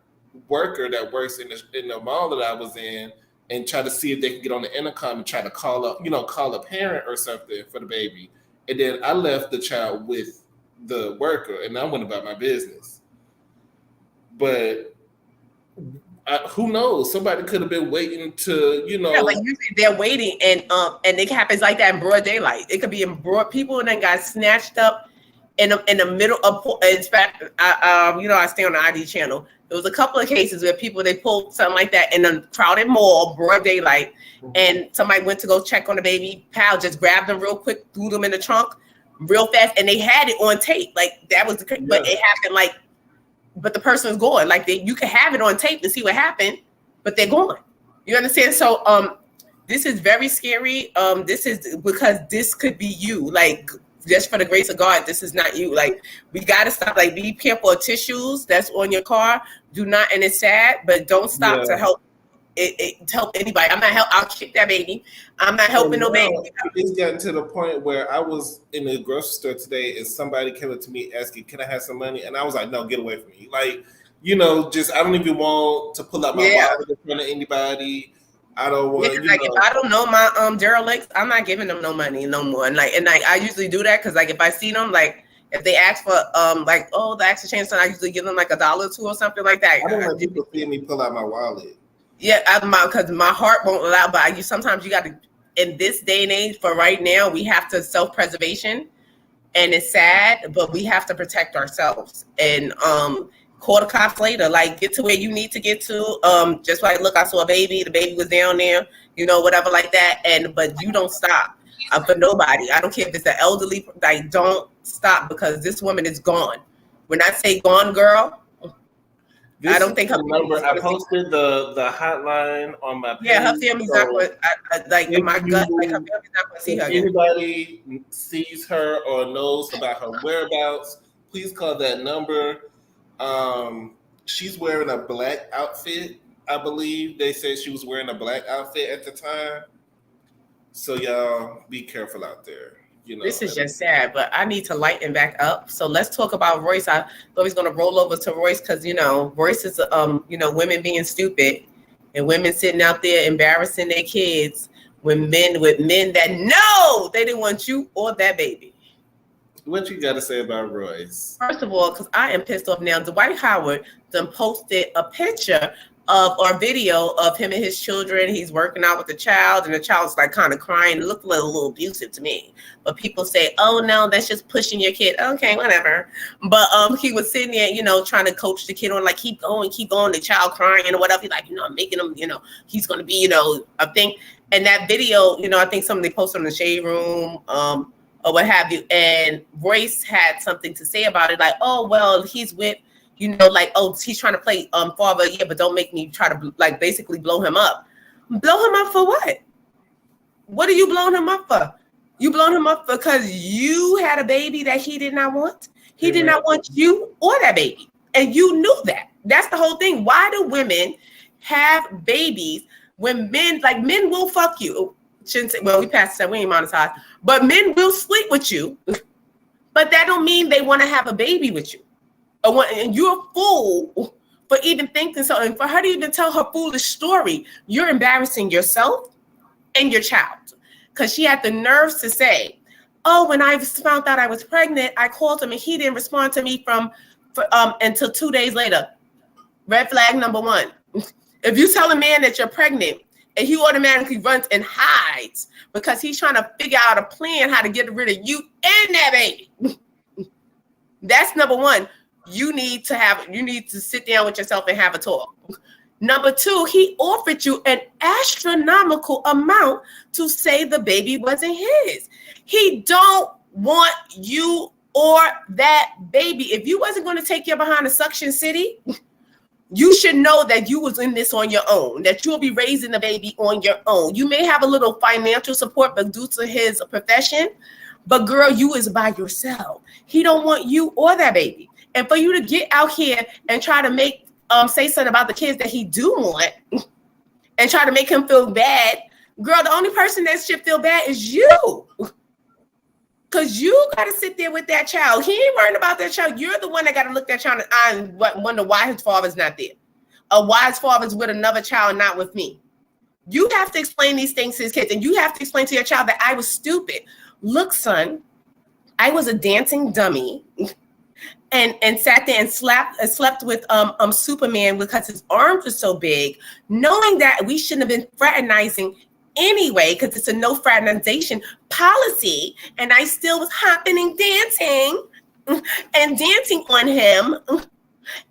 worker that works in the mall that I was in, and try to see if they can get on the intercom and try to call a parent or something for the baby. And then I left the child with the worker, and I went about my business. But who knows? Somebody could have been waiting to, Yeah, like usually they're waiting, and it happens like that in broad daylight. It could be in broad. People and then got snatched up in the middle of. In fact, I stay on the ID channel. There was a couple of cases where they pulled something like that in a crowded mall, broad daylight, and somebody went to go check on the baby. Pal just grabbed them real quick, threw them in the trunk real fast, and they had it on tape. Like that was the, but it happened like, but the person's gone. Like you can have it on tape to see what happened, but they're gone. You understand? So this is very scary. This is because this could be you. Like just for the grace of God, this is not you. Like we gotta stop. Like be careful of tissues that's on your car. Do not, and it's sad, but don't stop to help. Help anybody. I'll kick that baby. I'm not helping no baby. It's gotten to the point where I was in the grocery store today and somebody came up to me asking, "Can I have some money?" And I was like, "No, get away from me!" Like, just I don't even want to pull out my wallet in front of anybody. I don't want. If I don't know my derelicts, I'm not giving them no money no more. And I usually do that because like if I see them like. If they ask for the extra change, I usually give them like $1 or $2 or something like that. I don't want people see me pull out my wallet. Yeah, because my heart won't allow. But sometimes you got to. In this day and age, for right now, we have to self-preservation, and it's sad, but we have to protect ourselves. And call the cops later. Like get to where you need to get to. Just like look, I saw a baby. The baby was down there. Whatever like that. But you don't stop. For nobody. I don't care if it's the elderly. Like, don't stop because this woman is gone. When I say gone, girl, I don't think her number. I posted the hotline on my page. Yeah, her family's not going. My gut. Like her family's not going to see her. If anybody sees her or knows about her whereabouts, please call that number. She's wearing a black outfit. I believe they said she was wearing a black outfit at the time. So y'all be careful out there. you know. This is just sad, but I need to lighten back up. So let's talk about Royce. I thought he's gonna roll over to Royce because Royce is women being stupid and women sitting out there embarrassing their kids when men that know they didn't want you or that baby. What you got to say about Royce? First of all, because I am pissed off now. Dwight Howard then posted a picture of or video of him and his children. He's working out with the child, and the child's like kind of crying. It looked a little abusive to me. But people say, "Oh no, that's just pushing your kid." Okay, whatever. But he was sitting there, trying to coach the kid on like keep going. The child crying or whatever. He's like, I'm making him, he's gonna be, I think. And that video, I think somebody posted in the shade room, or what have you. And Royce had something to say about it, like, "Oh well, he's with." He's trying to play father, yeah, but don't make me try to basically blow him up. Blow him up for what? What are you blowing him up for? You blowing him up because you had a baby that he did not want? He did not want you or that baby. And you knew that. That's the whole thing. Why do women have babies when men will fuck you? Shouldn't say, well, we passed that, we ain't monetized. But men will sleep with you. But that don't mean they want to have a baby with you. And you're a fool for even thinking so. And for her to even tell her foolish story, you're embarrassing yourself and your child. Because she had the nerves to say, "Oh, when I found out I was pregnant, I called him and he didn't respond to me until 2 days later." Red flag number one. If you tell a man that you're pregnant and he automatically runs and hides because he's trying to figure out a plan how to get rid of you and that baby, that's number one. You need to sit down with yourself and have a talk. Number two, he offered you an astronomical amount to say the baby wasn't his. He don't want you or that baby. If you wasn't going to take your behind to Suction City, you should know that you was in this on your own, that you'll be raising the baby on your own. You may have a little financial support, but due to his profession, but girl, you is by yourself. He don't want you or that baby. And for you to get out here and try to make say something about the kids that he do want and try to make him feel bad, girl, the only person that should feel bad is you. Because you got to sit there with that child. He ain't worrying about that child. You're the one that got to look that child in the eye and wonder why his father's not there. Or why his father's with another child, not with me. You have to explain these things to his kids. And you have to explain to your child that I was stupid. Look, son, I was a dancing dummy. And sat there and slept with Superman because his arms were so big, knowing that we shouldn't have been fraternizing anyway, because it's a no fraternization policy. And I still was hopping and dancing on him.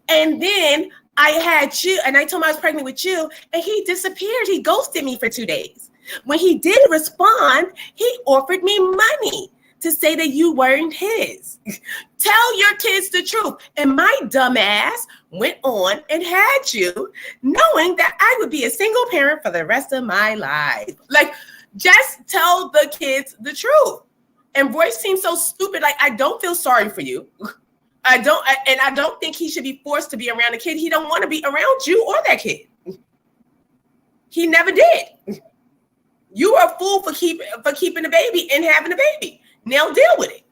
And then I had you, and I told him I was pregnant with you, and he disappeared. He ghosted me for 2 days. When he did respond, he offered me money to say that you weren't his. Tell your kids the truth. And my dumb ass went on and had you, knowing that I would be a single parent for the rest of my life. Just tell the kids the truth. And Royce seems so stupid. I don't feel sorry for you. I don't think he should be forced to be around a kid. He don't want to be around you or that kid. He never did. You are a fool for keeping a baby and having a baby. Now deal with it.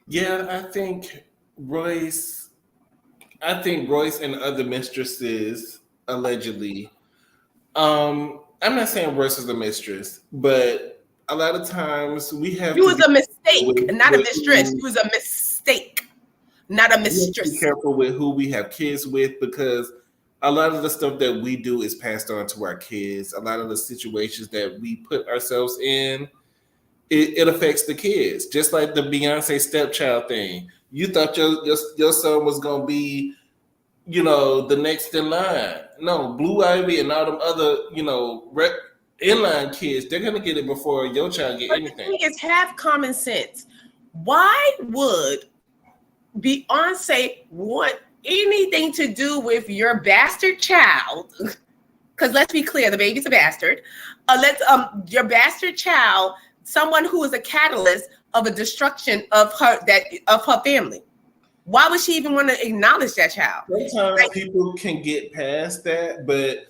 Yeah, I think Royce and other mistresses allegedly. I'm not saying Royce is a mistress, but a lot of times we have. You was a mistake, not a mistress. You was a mistake, not a mistress. Be careful with who we have kids with, because a lot of the stuff that we do is passed on to our kids. A lot of the situations that we put ourselves in, it affects the kids. Just like the Beyonce stepchild thing. You thought your son was going to be, the next in line. No, Blue Ivy and all them other, inline kids, they're going to get it before your child get anything. The thing is, have common sense. Why would Beyonce want anything to do with your bastard child? Because let's be clear, the baby's a bastard. Your bastard child, someone who is a catalyst of a destruction of her family. Why would she even want to acknowledge that child? Sometimes people can get past that, but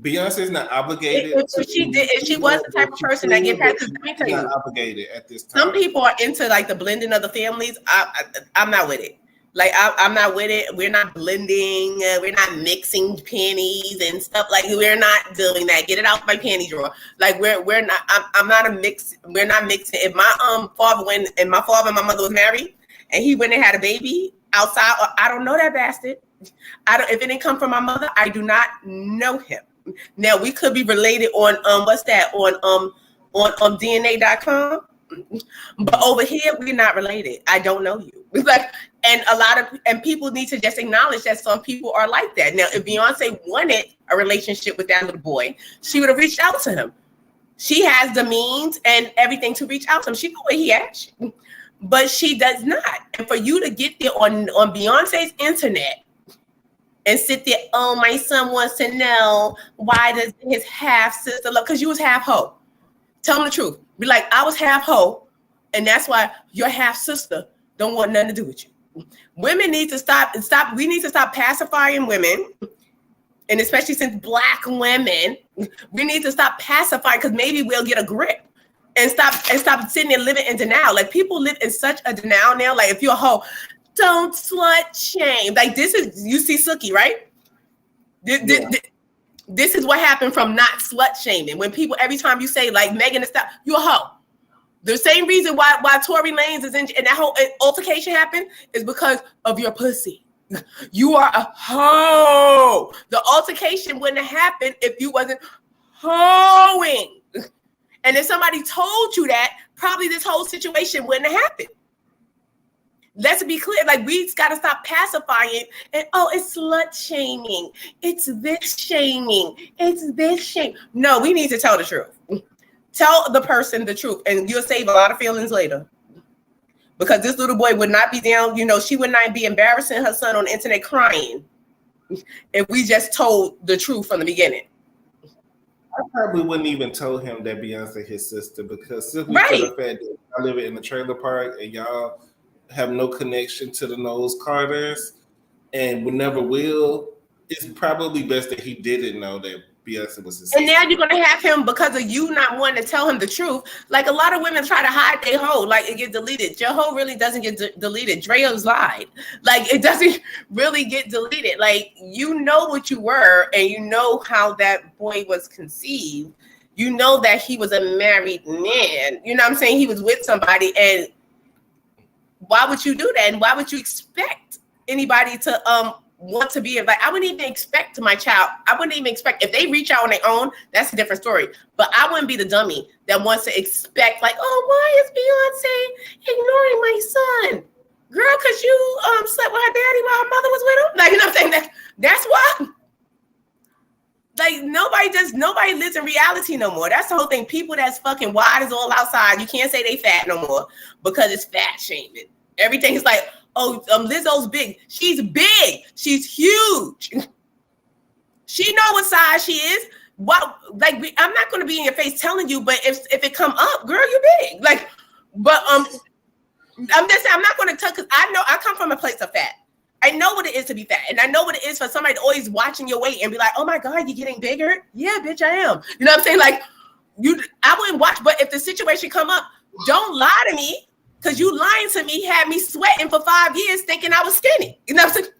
Beyonce's not obligated. If she was the type of person that get past, let me tell you, not obligated at this time. Some people are into like the blending of the families. I'm not with it. Like I'm not with it. We're not blending. We're not mixing panties and stuff. Like we're not doing that. Get it out my panty drawer. Like we're not. I'm not a mix. We're not mixing. If my father and my mother was married, and he went and had a baby outside, I don't know that bastard. I don't. If it didn't come from my mother, I do not know him. Now we could be related on what's that on DNA.com, but over here we're not related. I don't know you. Like, and people need to just acknowledge that some people are like that. Now, if Beyonce wanted a relationship with that little boy, she would have reached out to him. She has the means and everything to reach out to him. She know where he at, but she does not. And for you to get there on Beyonce's internet and sit there, oh, my son wants to know why does his half sister love? Because you was half hoe. Tell him the truth. Be like, I was half hoe, and that's why your half sister don't want nothing to do with you. Women need to stop. We need to stop pacifying women, and especially since Black women, we need to stop pacifying because maybe we'll get a grip and stop sitting there living in denial. Like people live in such a denial now. Like if you're a hoe, don't slut shame. Like this is, you see Suki, right? This is what happened from not slut shaming. When people, every time you say like Megan and stuff, you a hoe. The same reason why Tory Lanez is in and that whole altercation happened is because of your pussy. You are a hoe. The altercation wouldn't have happened if you wasn't hoeing. And if somebody told you that, probably this whole situation wouldn't have happened. Let's be clear. Like we got to stop pacifying and it's slut shaming. It's this shaming. It's this shame. No, we need to tell the truth. Tell the person the truth, and you'll save a lot of feelings later. Because this little boy would not be down, she would not be embarrassing her son on the internet crying if we just told the truth from the beginning. I probably wouldn't even tell him that Beyonce his sister because simply for the fact that I live in a trailer park and y'all have no connection to the Knowles Carters and we never will, it's probably best that he didn't know that Beyonce was his sister. And now you're gonna have him because of you not wanting to tell him the truth. Like a lot of women try to hide their hoe, like it get deleted. Your hoe really doesn't get deleted. Drea's lied. Like it doesn't really get deleted. Like you know what you were, and you know how that boy was conceived. You know that he was a married man. You know what I'm saying? He was with somebody, and why would you do that? And why would you expect anybody to want to be like, I wouldn't even expect my child. I wouldn't even expect if they reach out on their own, that's a different story. But I wouldn't be the dummy that wants to expect like, why is Beyonce ignoring my son? Girl, because you slept with her daddy while her mother was with him. Like, you know what I'm saying? That's why. Like nobody lives in reality no more. That's the whole thing. People that's fucking wide is all outside. You can't say they fat no more because it's fat shaming. Everything is like, Lizzo's big. She's big. She's huge. She know what size she is. What? Like, I'm not going to be in your face telling you, but if it come up, girl, you big. Like, but I'm just saying, I'm not going to tell because I know I come from a place of fat. I know what it is to be fat, and I know what it is for somebody to always watching your weight and be like, "Oh my God, you're getting bigger." Yeah, bitch, I am. You know what I'm saying? Like, I wouldn't watch, but if the situation come up, don't lie to me. Because you lying to me had me sweating for 5 years thinking I was skinny. You know what I'm saying?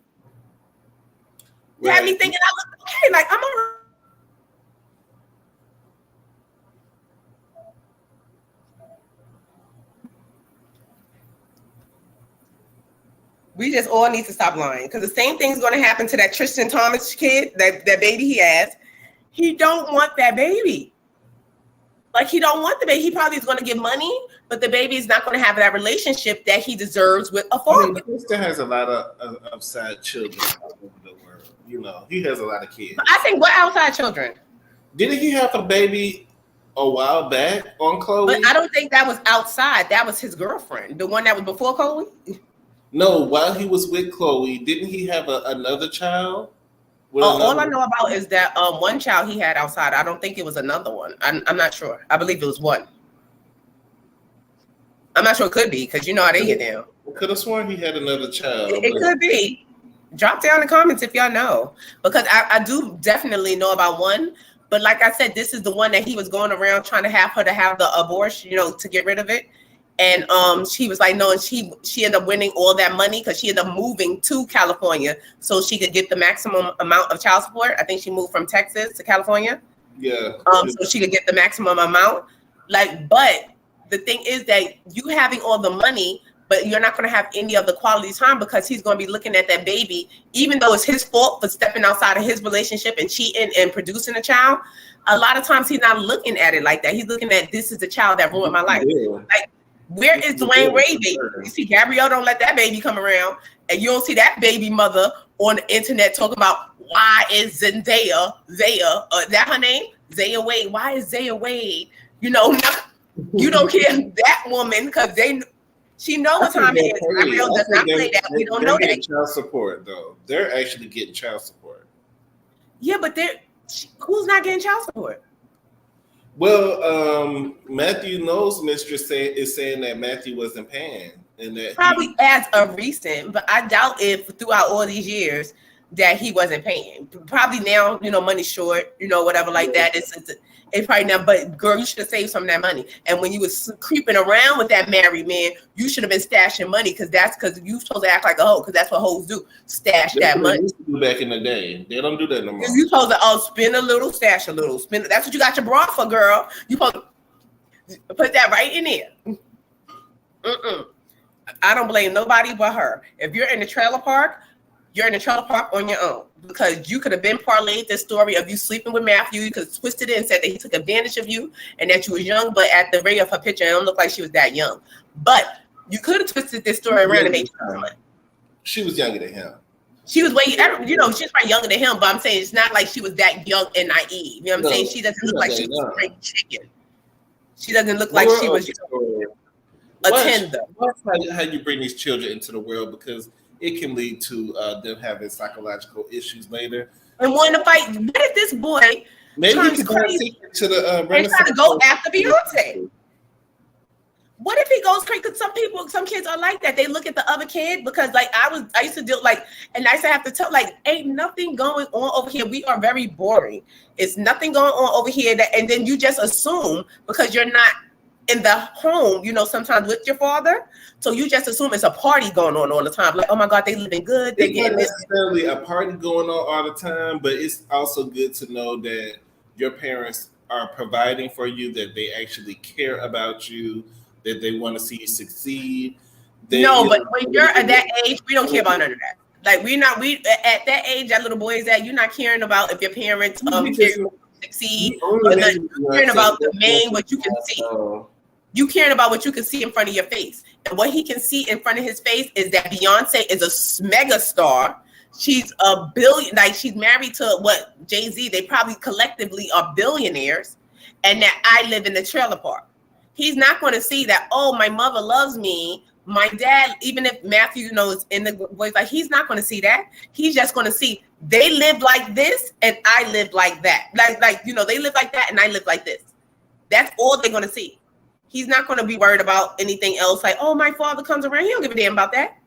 You had me thinking I looked okay. Like, I'm all right. We just all need to stop lying. Because the same thing's going to happen to that Tristan Thomas kid, that baby he has. He don't want that baby. Like, he don't want the baby. He probably is going to get money, but the baby is not going to have that relationship that he deserves with a father. Tristan has a lot of side children all over the world. He has a lot of kids. But I think what outside children? Didn't he have a baby a while back on Chloe? But I don't think that was outside. That was his girlfriend, the one that was before Chloe. No, while he was with Chloe, didn't he have another child? All I know about is that one child he had outside. I don't think it was another one. I'm not sure. I believe it was one. I'm not sure it could be because you know how they get down. I could have sworn he had another child. It could be. Drop down in the comments if y'all know, because I do definitely know about one. But like I said, this is the one that he was going around trying to have her to have the abortion, to get rid of it. And she was like, no, and she ended up winning all that money because she ended up moving to California so she could get the maximum amount of child support. I think she moved from Texas to California. Yeah. So she could get the maximum amount. But the thing is that you having all the money, but you're not going to have any of the quality time because he's going to be looking at that baby, even though it's his fault for stepping outside of his relationship and cheating and producing a child. A lot of times he's not looking at it like that. He's looking at, this is the child that ruined my life. Yeah. Like, where is Dwayne Wade baby? You see Gabrielle don't let that baby come around, and you don't see that baby mother on the internet talking about why is Zendaya, that her name? Zaya Wade. Why is Zaya Wade? You don't care that woman because she knows what time it is. Gabrielle does not play that. We don't know that. Child support though. They're actually getting child support. Yeah, but who's not getting child support? Well, Matthew Knowles' mistress is saying that Matthew wasn't paying, and that probably as of recent, but I doubt if throughout all these years that he wasn't paying. Probably now, money's short, whatever like that. It's probably now. But girl, you should have saved some of that money. And when you was creeping around with that married man, you should have been stashing money because you supposed to act like a hoe because that's what hoes do, stash that money. Used to do back in the day, they don't do that no more. You supposed to spend a little, stash a little, spend. That's what you got your bra for, girl. You supposed to put that right in there. I don't blame nobody but her. If you're in the trailer park, you're in the trailer park on your own because you could have been parlayed this story of you sleeping with Matthew. You could have twisted it and said that he took advantage of you and that you was young, but at the rate of her picture, it don't look like she was that young. But you could have twisted this story around and made you money. She was younger than him. She was way, she's probably younger than him, but I'm saying it's not like she was that young and naive. You know what I'm saying? She doesn't look like she was spring chicken. She doesn't look like she was a tender. Watch how you bring these children into the world because it can lead to them having psychological issues later. And wanting to fight. What if this boy turns crazy to the and try to go after Beyonce? What if he goes crazy? Because some kids are like that. They look at the other kid because I used to do and I used to have to tell ain't nothing going on over here. We are very boring. It's nothing going on over here and then you just assume because you're not in the home, sometimes with your father. So you just assume it's a party going on all the time. Like, oh my God, they living good. They're getting this. Necessarily a party going on all the time, but it's also good to know that your parents are providing for you, that they actually care about you, that they want to see you succeed. But when you're at that age, we don't care about none of that. Like we at that age, that little boy is at, you're not caring about if your parents succeed. Or you're caring about the main what you can see. You caring about what you can see in front of your face. And what he can see in front of his face is that Beyonce is a mega star. She's a billion, she's married to Jay-Z. They probably collectively are billionaires. And that I live in the trailer park. He's not going to see that, oh, my mother loves me. My dad, even if Matthew knows in the voice, he's not going to see that. He's just going to see they live like this and I live like that. They live like that and I live like this. That's all they're going to see. He's not going to be worried about anything else. Like, oh, my father comes around. He don't give a damn about that.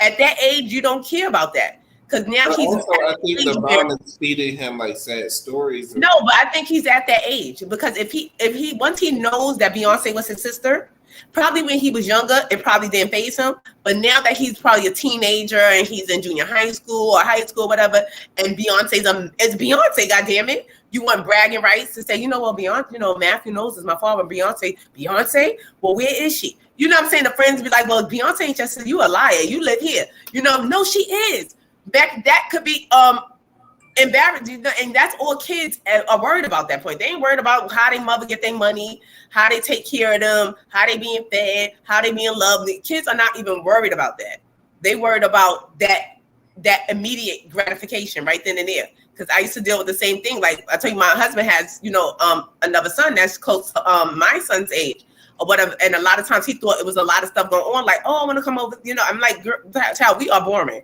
At that age, you don't care about that. Because now I think the mom is feeding him sad stories. No, but I think he's at that age. Because if he once he knows that Beyonce was his sister, probably when he was younger, it probably didn't faze him. But now that he's probably a teenager and he's in junior high school or high school, whatever, and it's Beyonce, goddammit. You want bragging rights to say, Beyonce, Matthew knows is my father, Beyonce, well, where is she? You know what I'm saying? The friends be like, well, Beyonce ain't just, you a liar. You live here. No, she is. That could be embarrassing. And that's all kids are worried about that point. They ain't worried about how their mother get their money, how they take care of them, how they being fed, how they being loved. The kids are not even worried about that. They worried about that immediate gratification right then and there. Because I used to deal with the same thing. Like I tell you, my husband has, another son that's close to my son's age or whatever. And a lot of times he thought it was a lot of stuff going on. Like, oh, I want to come over. I'm like, girl, child, we are boring.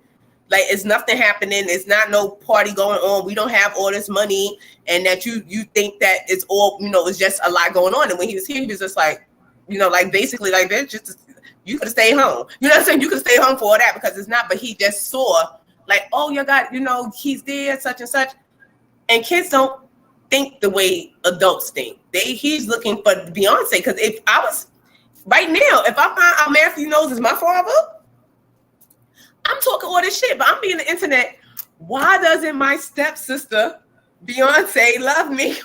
Like it's nothing happening. It's not no party going on. We don't have all this money, and that you think that it's all, it's just a lot going on. And when he was here, he was just like, basically bitch, just you could have stayed home. You know what I'm saying? You could stay home for all that because it's not. But he just saw like, oh, you got, he's there, such and such. And kids don't think the way adults think. He's looking for Beyonce. Because if I was right now, if I find out Matthew knows is my father, I'm talking all this shit, but I'm being the internet. Why doesn't my stepsister Beyonce love me?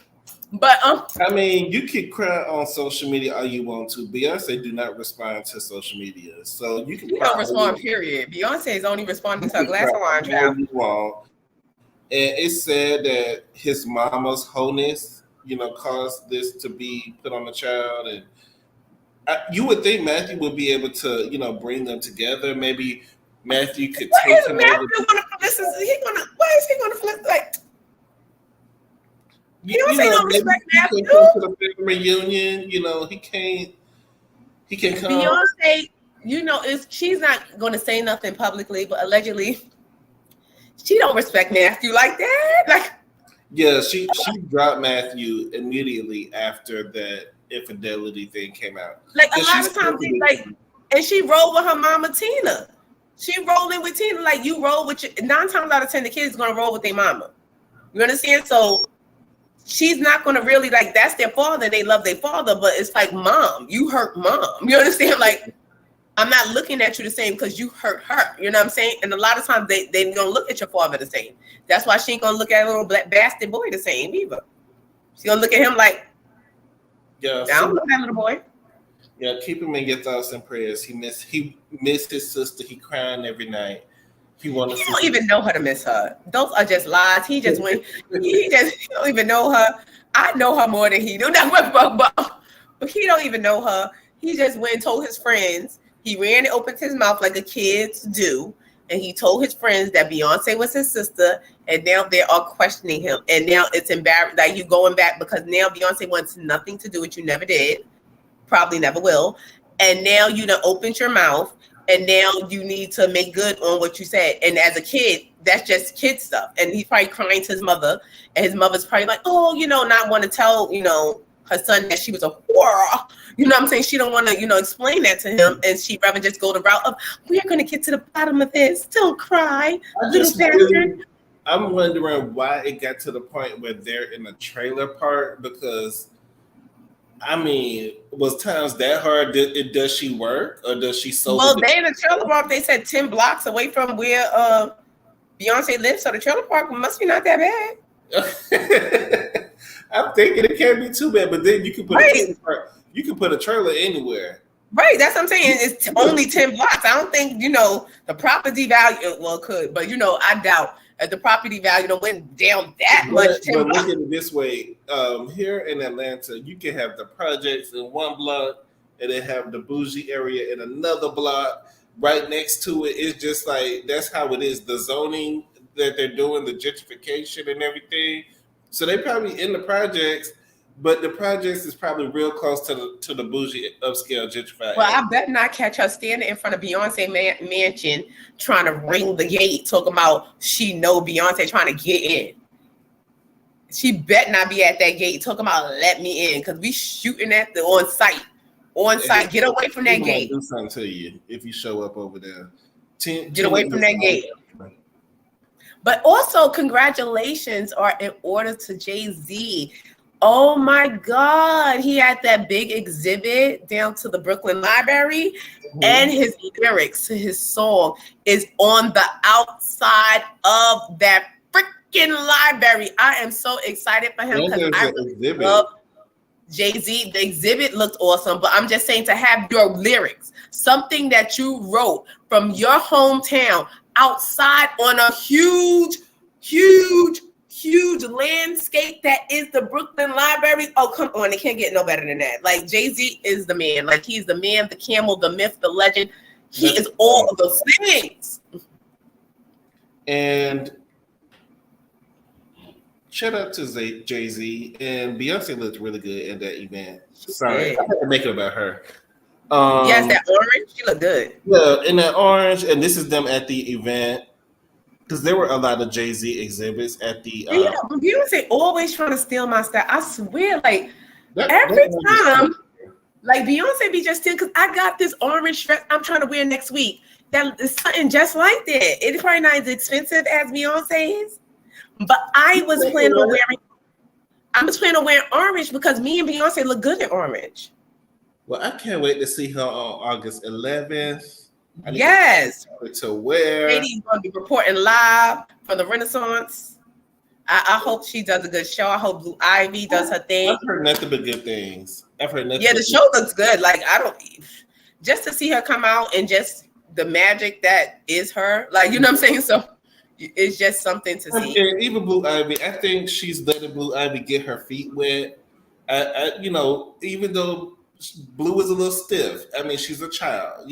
But I mean, you can cry on social media all you want to. Beyonce do not respond to social media, so you can. You don't respond. Period. Beyonce is only responding to a glass of wine. Child. You want. And it's said that his mama's wholeness, caused this to be put on the child, and you would think Matthew would be able to, bring them together. Maybe Matthew could take him over. Why is he gonna flip like? Beyonce don't respect Matthew. Come to the family reunion, he can't come. Beyonce, she's not going to say nothing publicly, but allegedly, she don't respect Matthew like that. Like, yeah, she dropped Matthew immediately after that infidelity thing came out. Like a lot of times, and she rolled with her mama Tina. She rolling with Tina, like you roll with 9 times out of 10, the kids gonna roll with their mama. You understand? So. She's not going to really that's their father. They love their father, but it's like, mom, you hurt mom. You understand? Like, I'm not looking at you the same because you hurt her. You know what I'm saying? And a lot of times they going to look at your father the same. That's why she ain't going to look at a little black bastard boy the same either. She's going to look at him like, yeah, I don't know that little boy. Yeah, keep him in your thoughts and prayers. He missed his sister. He crying every night. He don't even know her to miss her. Those are just lies. He just went. He don't even know her. I know her more than he do. But he don't even know her. He just went and told his friends. He ran and opened his mouth like the kids do, and he told his friends that Beyonce was his sister. And now they're all questioning him. And now it's embarrassing that you going back because now Beyonce wants nothing to do with you. Never did. Probably never will. And now you done opened your mouth. And now you need to make good on what you said. And as a kid, that's just kid stuff. And he's probably crying to his mother. And his mother's probably like, oh, not want to tell, her son that she was a whore. You know what I'm saying? She don't want to, explain that to him. And she'd rather just go the route of, we're going to get to the bottom of this. Don't cry, little bastard. I'm wondering why it got to the point where they're in a trailer park because I mean, was times that hard? Does she work or does she sell? Well, they in the trailer park. They said 10 blocks away from where Beyonce lives, so the trailer park must be not that bad. I'm thinking it can't be too bad, but then you can put a trailer anywhere. Right, that's what I'm saying. It's only 10 blocks. I don't think the property value. Well, it could, but I doubt. The property value went down that much. But look at it this way: here in Atlanta, you can have the projects in one block, and then have the bougie area in another block right next to it. It's just like that's how it is. The zoning that they're doing, the gentrification and everything. So they probably in the projects, but the projects is probably real close to the bougie upscale gentrified. Well, I bet not catch her standing in front of Beyonce mansion trying to ring the gate, talking about she know Beyonce trying to get in. She bet not be at that gate talking about let me in because we shooting at the on site. Get away from that gate. Do something to you if you show up over there. Get away from that gate. But also, congratulations are in order to Jay-Z. Oh my God, he had that big exhibit down to the Brooklyn Library, and his lyrics to his song is on the outside of that freaking library. I am so excited for him because I really love Jay-Z. The exhibit looked awesome, but I'm just saying to have your lyrics, something that you wrote from your hometown outside on a huge landscape that is the Brooklyn Library. Oh, come on. It can't get no better than that. Like, Jay-Z is the man. Like, he's the man, the camel, the myth, the legend. He is all of those things. And shout out to Jay-Z. And Beyonce looked really good in that event. Sorry, I had to make it about her. Yes, that orange. She looked good. Yeah, in that orange. And this is them at the event. Because there were a lot of Jay-Z exhibits at the. Yeah, Beyonce always trying to steal my style. I swear, like every time, like Beyonce be just stealing. Because I got this orange dress I'm trying to wear next week, that is something just like that. It's probably not as expensive as Beyonce's, but I was planning on wearing orange because me and Beyonce look good in orange. Well, I can't wait to see her on August 11th. Yes. To wear. Shady's going to be reporting live from the Renaissance. I hope she does a good show. I hope Blue Ivy does her thing. I've heard nothing but good things. Yeah, the show looks good. Like, just to see her come out and just the magic that is her. Like, you know what I'm saying? So it's just something to see. And even Blue Ivy, I think she's letting Blue Ivy get her feet wet. Even though Blue is a little stiff. I mean, she's a child.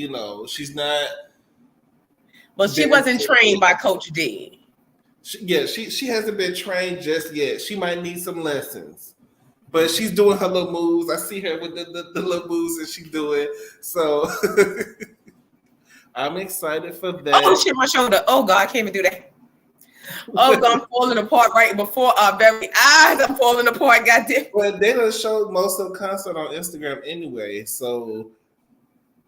She's not. But she wasn't trained by Coach D. She hasn't been trained just yet. She might need some lessons. But she's doing her little moves. I see her with the little moves that she's doing. So I'm excited for that. Oh, shit, my shoulder. Oh, God, I can't even do that. Oh, God, I'm falling apart right before our very eyes. I'm falling apart, goddamn. Well, they done showed most of the concert on Instagram anyway, so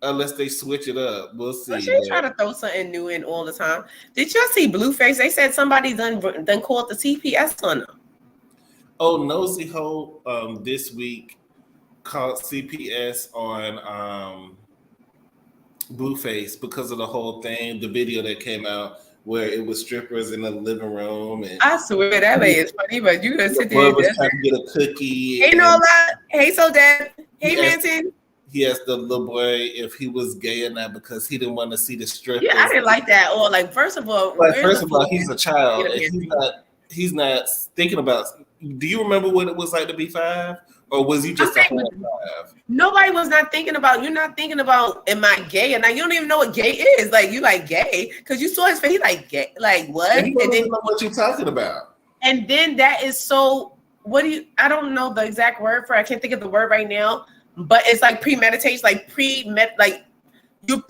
unless they switch it up, we'll see. Well, she try to throw something new in all the time. Did y'all see Blueface? They said somebody done called the CPS on them. Oh, Nosy Ho this week called CPS on Blueface because of the whole thing, the video that came out where it was strippers in the living room. And I swear that is funny, but you gonna sit there and was trying to get a cookie. Ain't no lie. Hey, so Dad. Hey, Manson. He asked the little boy if he was gay or not because he didn't want to see the strippers. Yeah, I didn't like that. Or like, first of all, he's a child. And he's not thinking about. Do you remember what it was like to be 5? Or was he just a whole 5? Nobody was not thinking about. You're not thinking about, am I gay? And now you don't even know what gay is. Like, you like gay because you saw his face. He like gay. Like what? And then know what you're talking about. And then that is so. What do you? I don't know the exact word for. I can't think of the word right now. But it's like premeditation, you're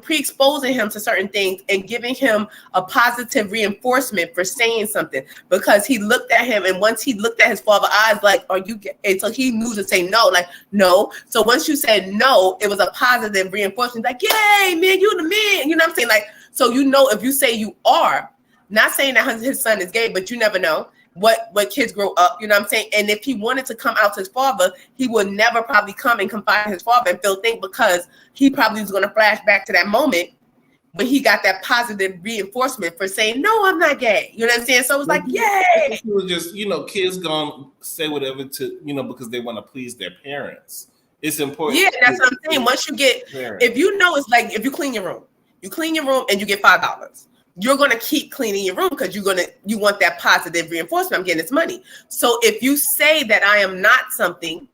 pre-exposing him to certain things and giving him a positive reinforcement for saying something because he looked at him, and once he looked at his father's eyes, like, are you gay? And so he knew to say no, like no. So once you said no, it was a positive reinforcement, like, yay, man, you the man. You know what I'm saying? Like, so if you say you are, not saying that his son is gay, but you never know what kids grow up, you know what I'm saying? And if he wanted to come out to his father, he would never probably come and confide in his father and feel things because he probably was going to flash back to that moment but he got that positive reinforcement for saying, no, I'm not gay. You know what I'm saying? So it was like, yay. It was just, kids gonna say whatever to, because they want to please their parents. It's important. Yeah, that's what I'm saying. Once you get, if you know, it's like if you clean your room and you get $5. You're going to keep cleaning your room because you want that positive reinforcement. I'm getting this money. So if you say that I am not something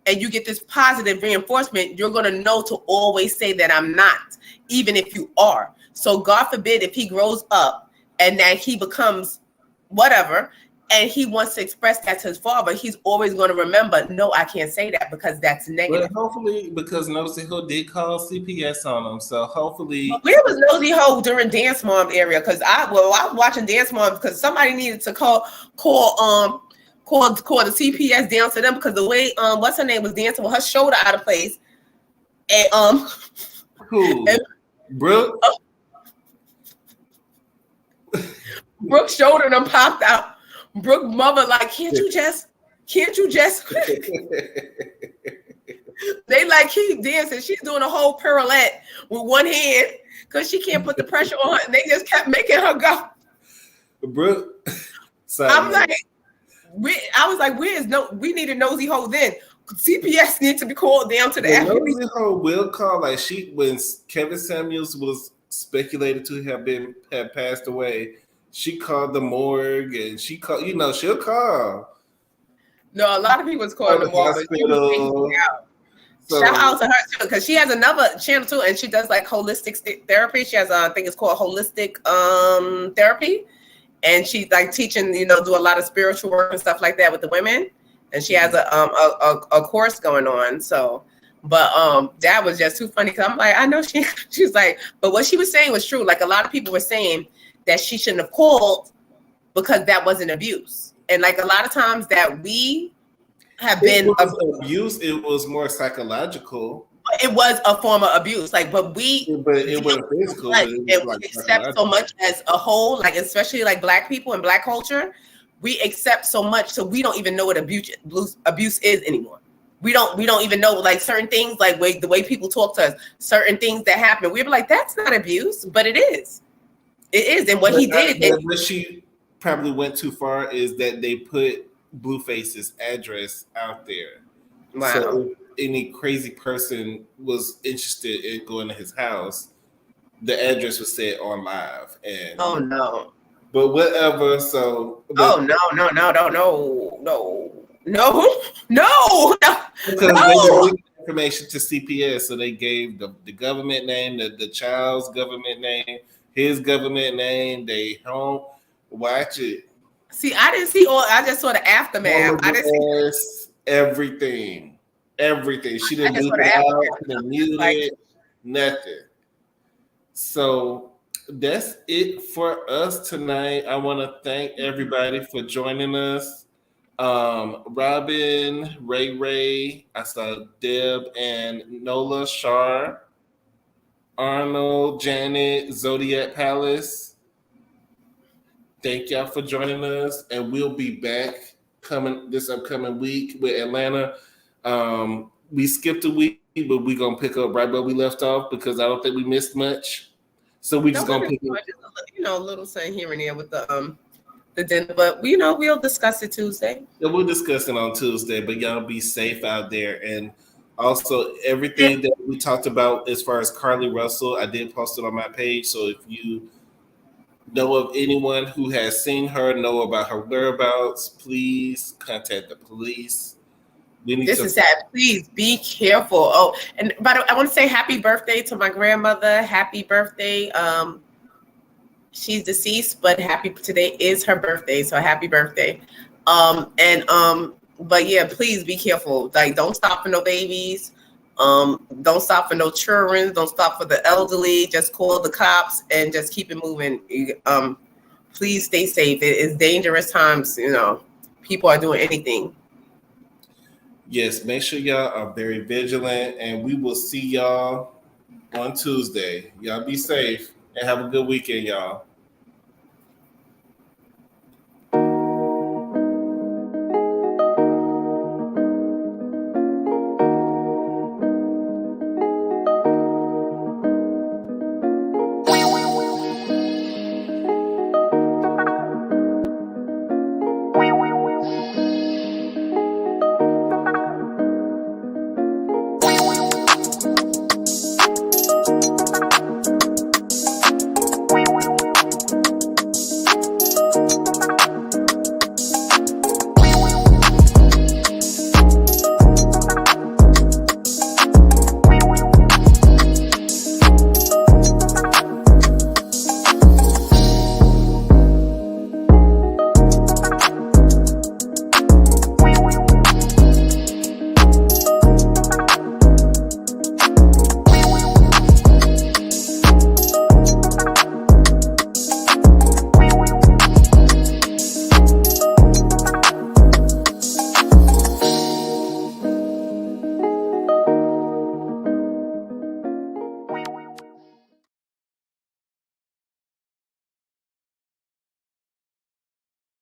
and you get this positive reinforcement, you're going to know to always say that I'm not, even if you are. So God forbid if he grows up and that he becomes whatever and he wants to express that to his father, he's always going to remember, no, I can't say that because that's negative. Well, hopefully, because Nosy Ho did call CPS on him, so hopefully. Where was Nosy Ho during Dance Mom area? Because I was watching Dance Mom because somebody needed to call the CPS down to them because the way what's her name was dancing with her shoulder out of place, and who? Brooke. Brooke's shoulder done popped out. Brooke mother like, can't you just they like keep dancing. She's doing a whole pirouette with one hand because she can't put the pressure on her, and they just kept making her go. Brooke, I'm like, I was like, we need a Nosy Ho then. CPS needs to be called down to the Nosy Ho will call when Kevin Samuels was speculated to have passed away. She called the morgue and she called, she'll call. No, a lot of people was calling the morgue. Shout out to her too, because she has another channel too, and she does like holistic therapy. She has I think it's called holistic therapy, and she's like teaching, do a lot of spiritual work and stuff like that with the women. And she has a course going on. So, but that was just too funny because I'm like, I know she's like, but what she was saying was true. Like a lot of people were saying that she shouldn't have called because that wasn't abuse. And like a lot of times that we have been abuse, it was more psychological. it was a form of abuse. Like, but it wasn't physical. But it was and like we accept so much as a whole, like especially like Black people and Black culture, we accept so much, so we don't even know what abuse is anymore. We don't even know like certain things, like the way people talk to us, certain things that happen. We're like, that's not abuse, but it is. It is, and what he did. What she probably went too far is that they put Blueface's address out there. Wow. So if any crazy person was interested in going to his house, the address was said on live. And oh no. But whatever. So no. Because they gave information to CPS, so they gave the government name, the child's government name, his government name, they home. Watch it. See, I didn't see all. I just saw the aftermath. I didn't see everything. She didn't leave it out. She didn't mute it. Nothing. So that's it for us tonight. I want to thank everybody for joining us. Robin, Ray, I saw Deb and Nola, Shar, Arnold, Janet, Zodiac Palace. Thank y'all for joining us, and we'll be back this upcoming week with Atlanta. We skipped a week, but we're gonna pick up right where we left off because I don't think we missed much. So we just gonna pick up, a little something here and there with the dinner, but we'll discuss it Tuesday. Yeah, we'll discuss it on Tuesday. But y'all be safe out there, and also everything that we talked about as far as Carlee Russell, I did post it on my page. So if you know of anyone who has seen her, know about her whereabouts, please contact the police. This is sad. Please be careful. Oh, and by the way, I want to say happy birthday to my grandmother. Happy birthday. She's deceased, but today is her birthday, so happy birthday. But yeah, please be careful. Like, don't stop for no babies. Don't stop for no children. Don't stop for the elderly. Just call the cops and just keep it moving. Please stay safe. It is dangerous times. People are doing anything. Yes, make sure y'all are very vigilant, and we will see y'all on Tuesday. Y'all be safe and have a good weekend, y'all.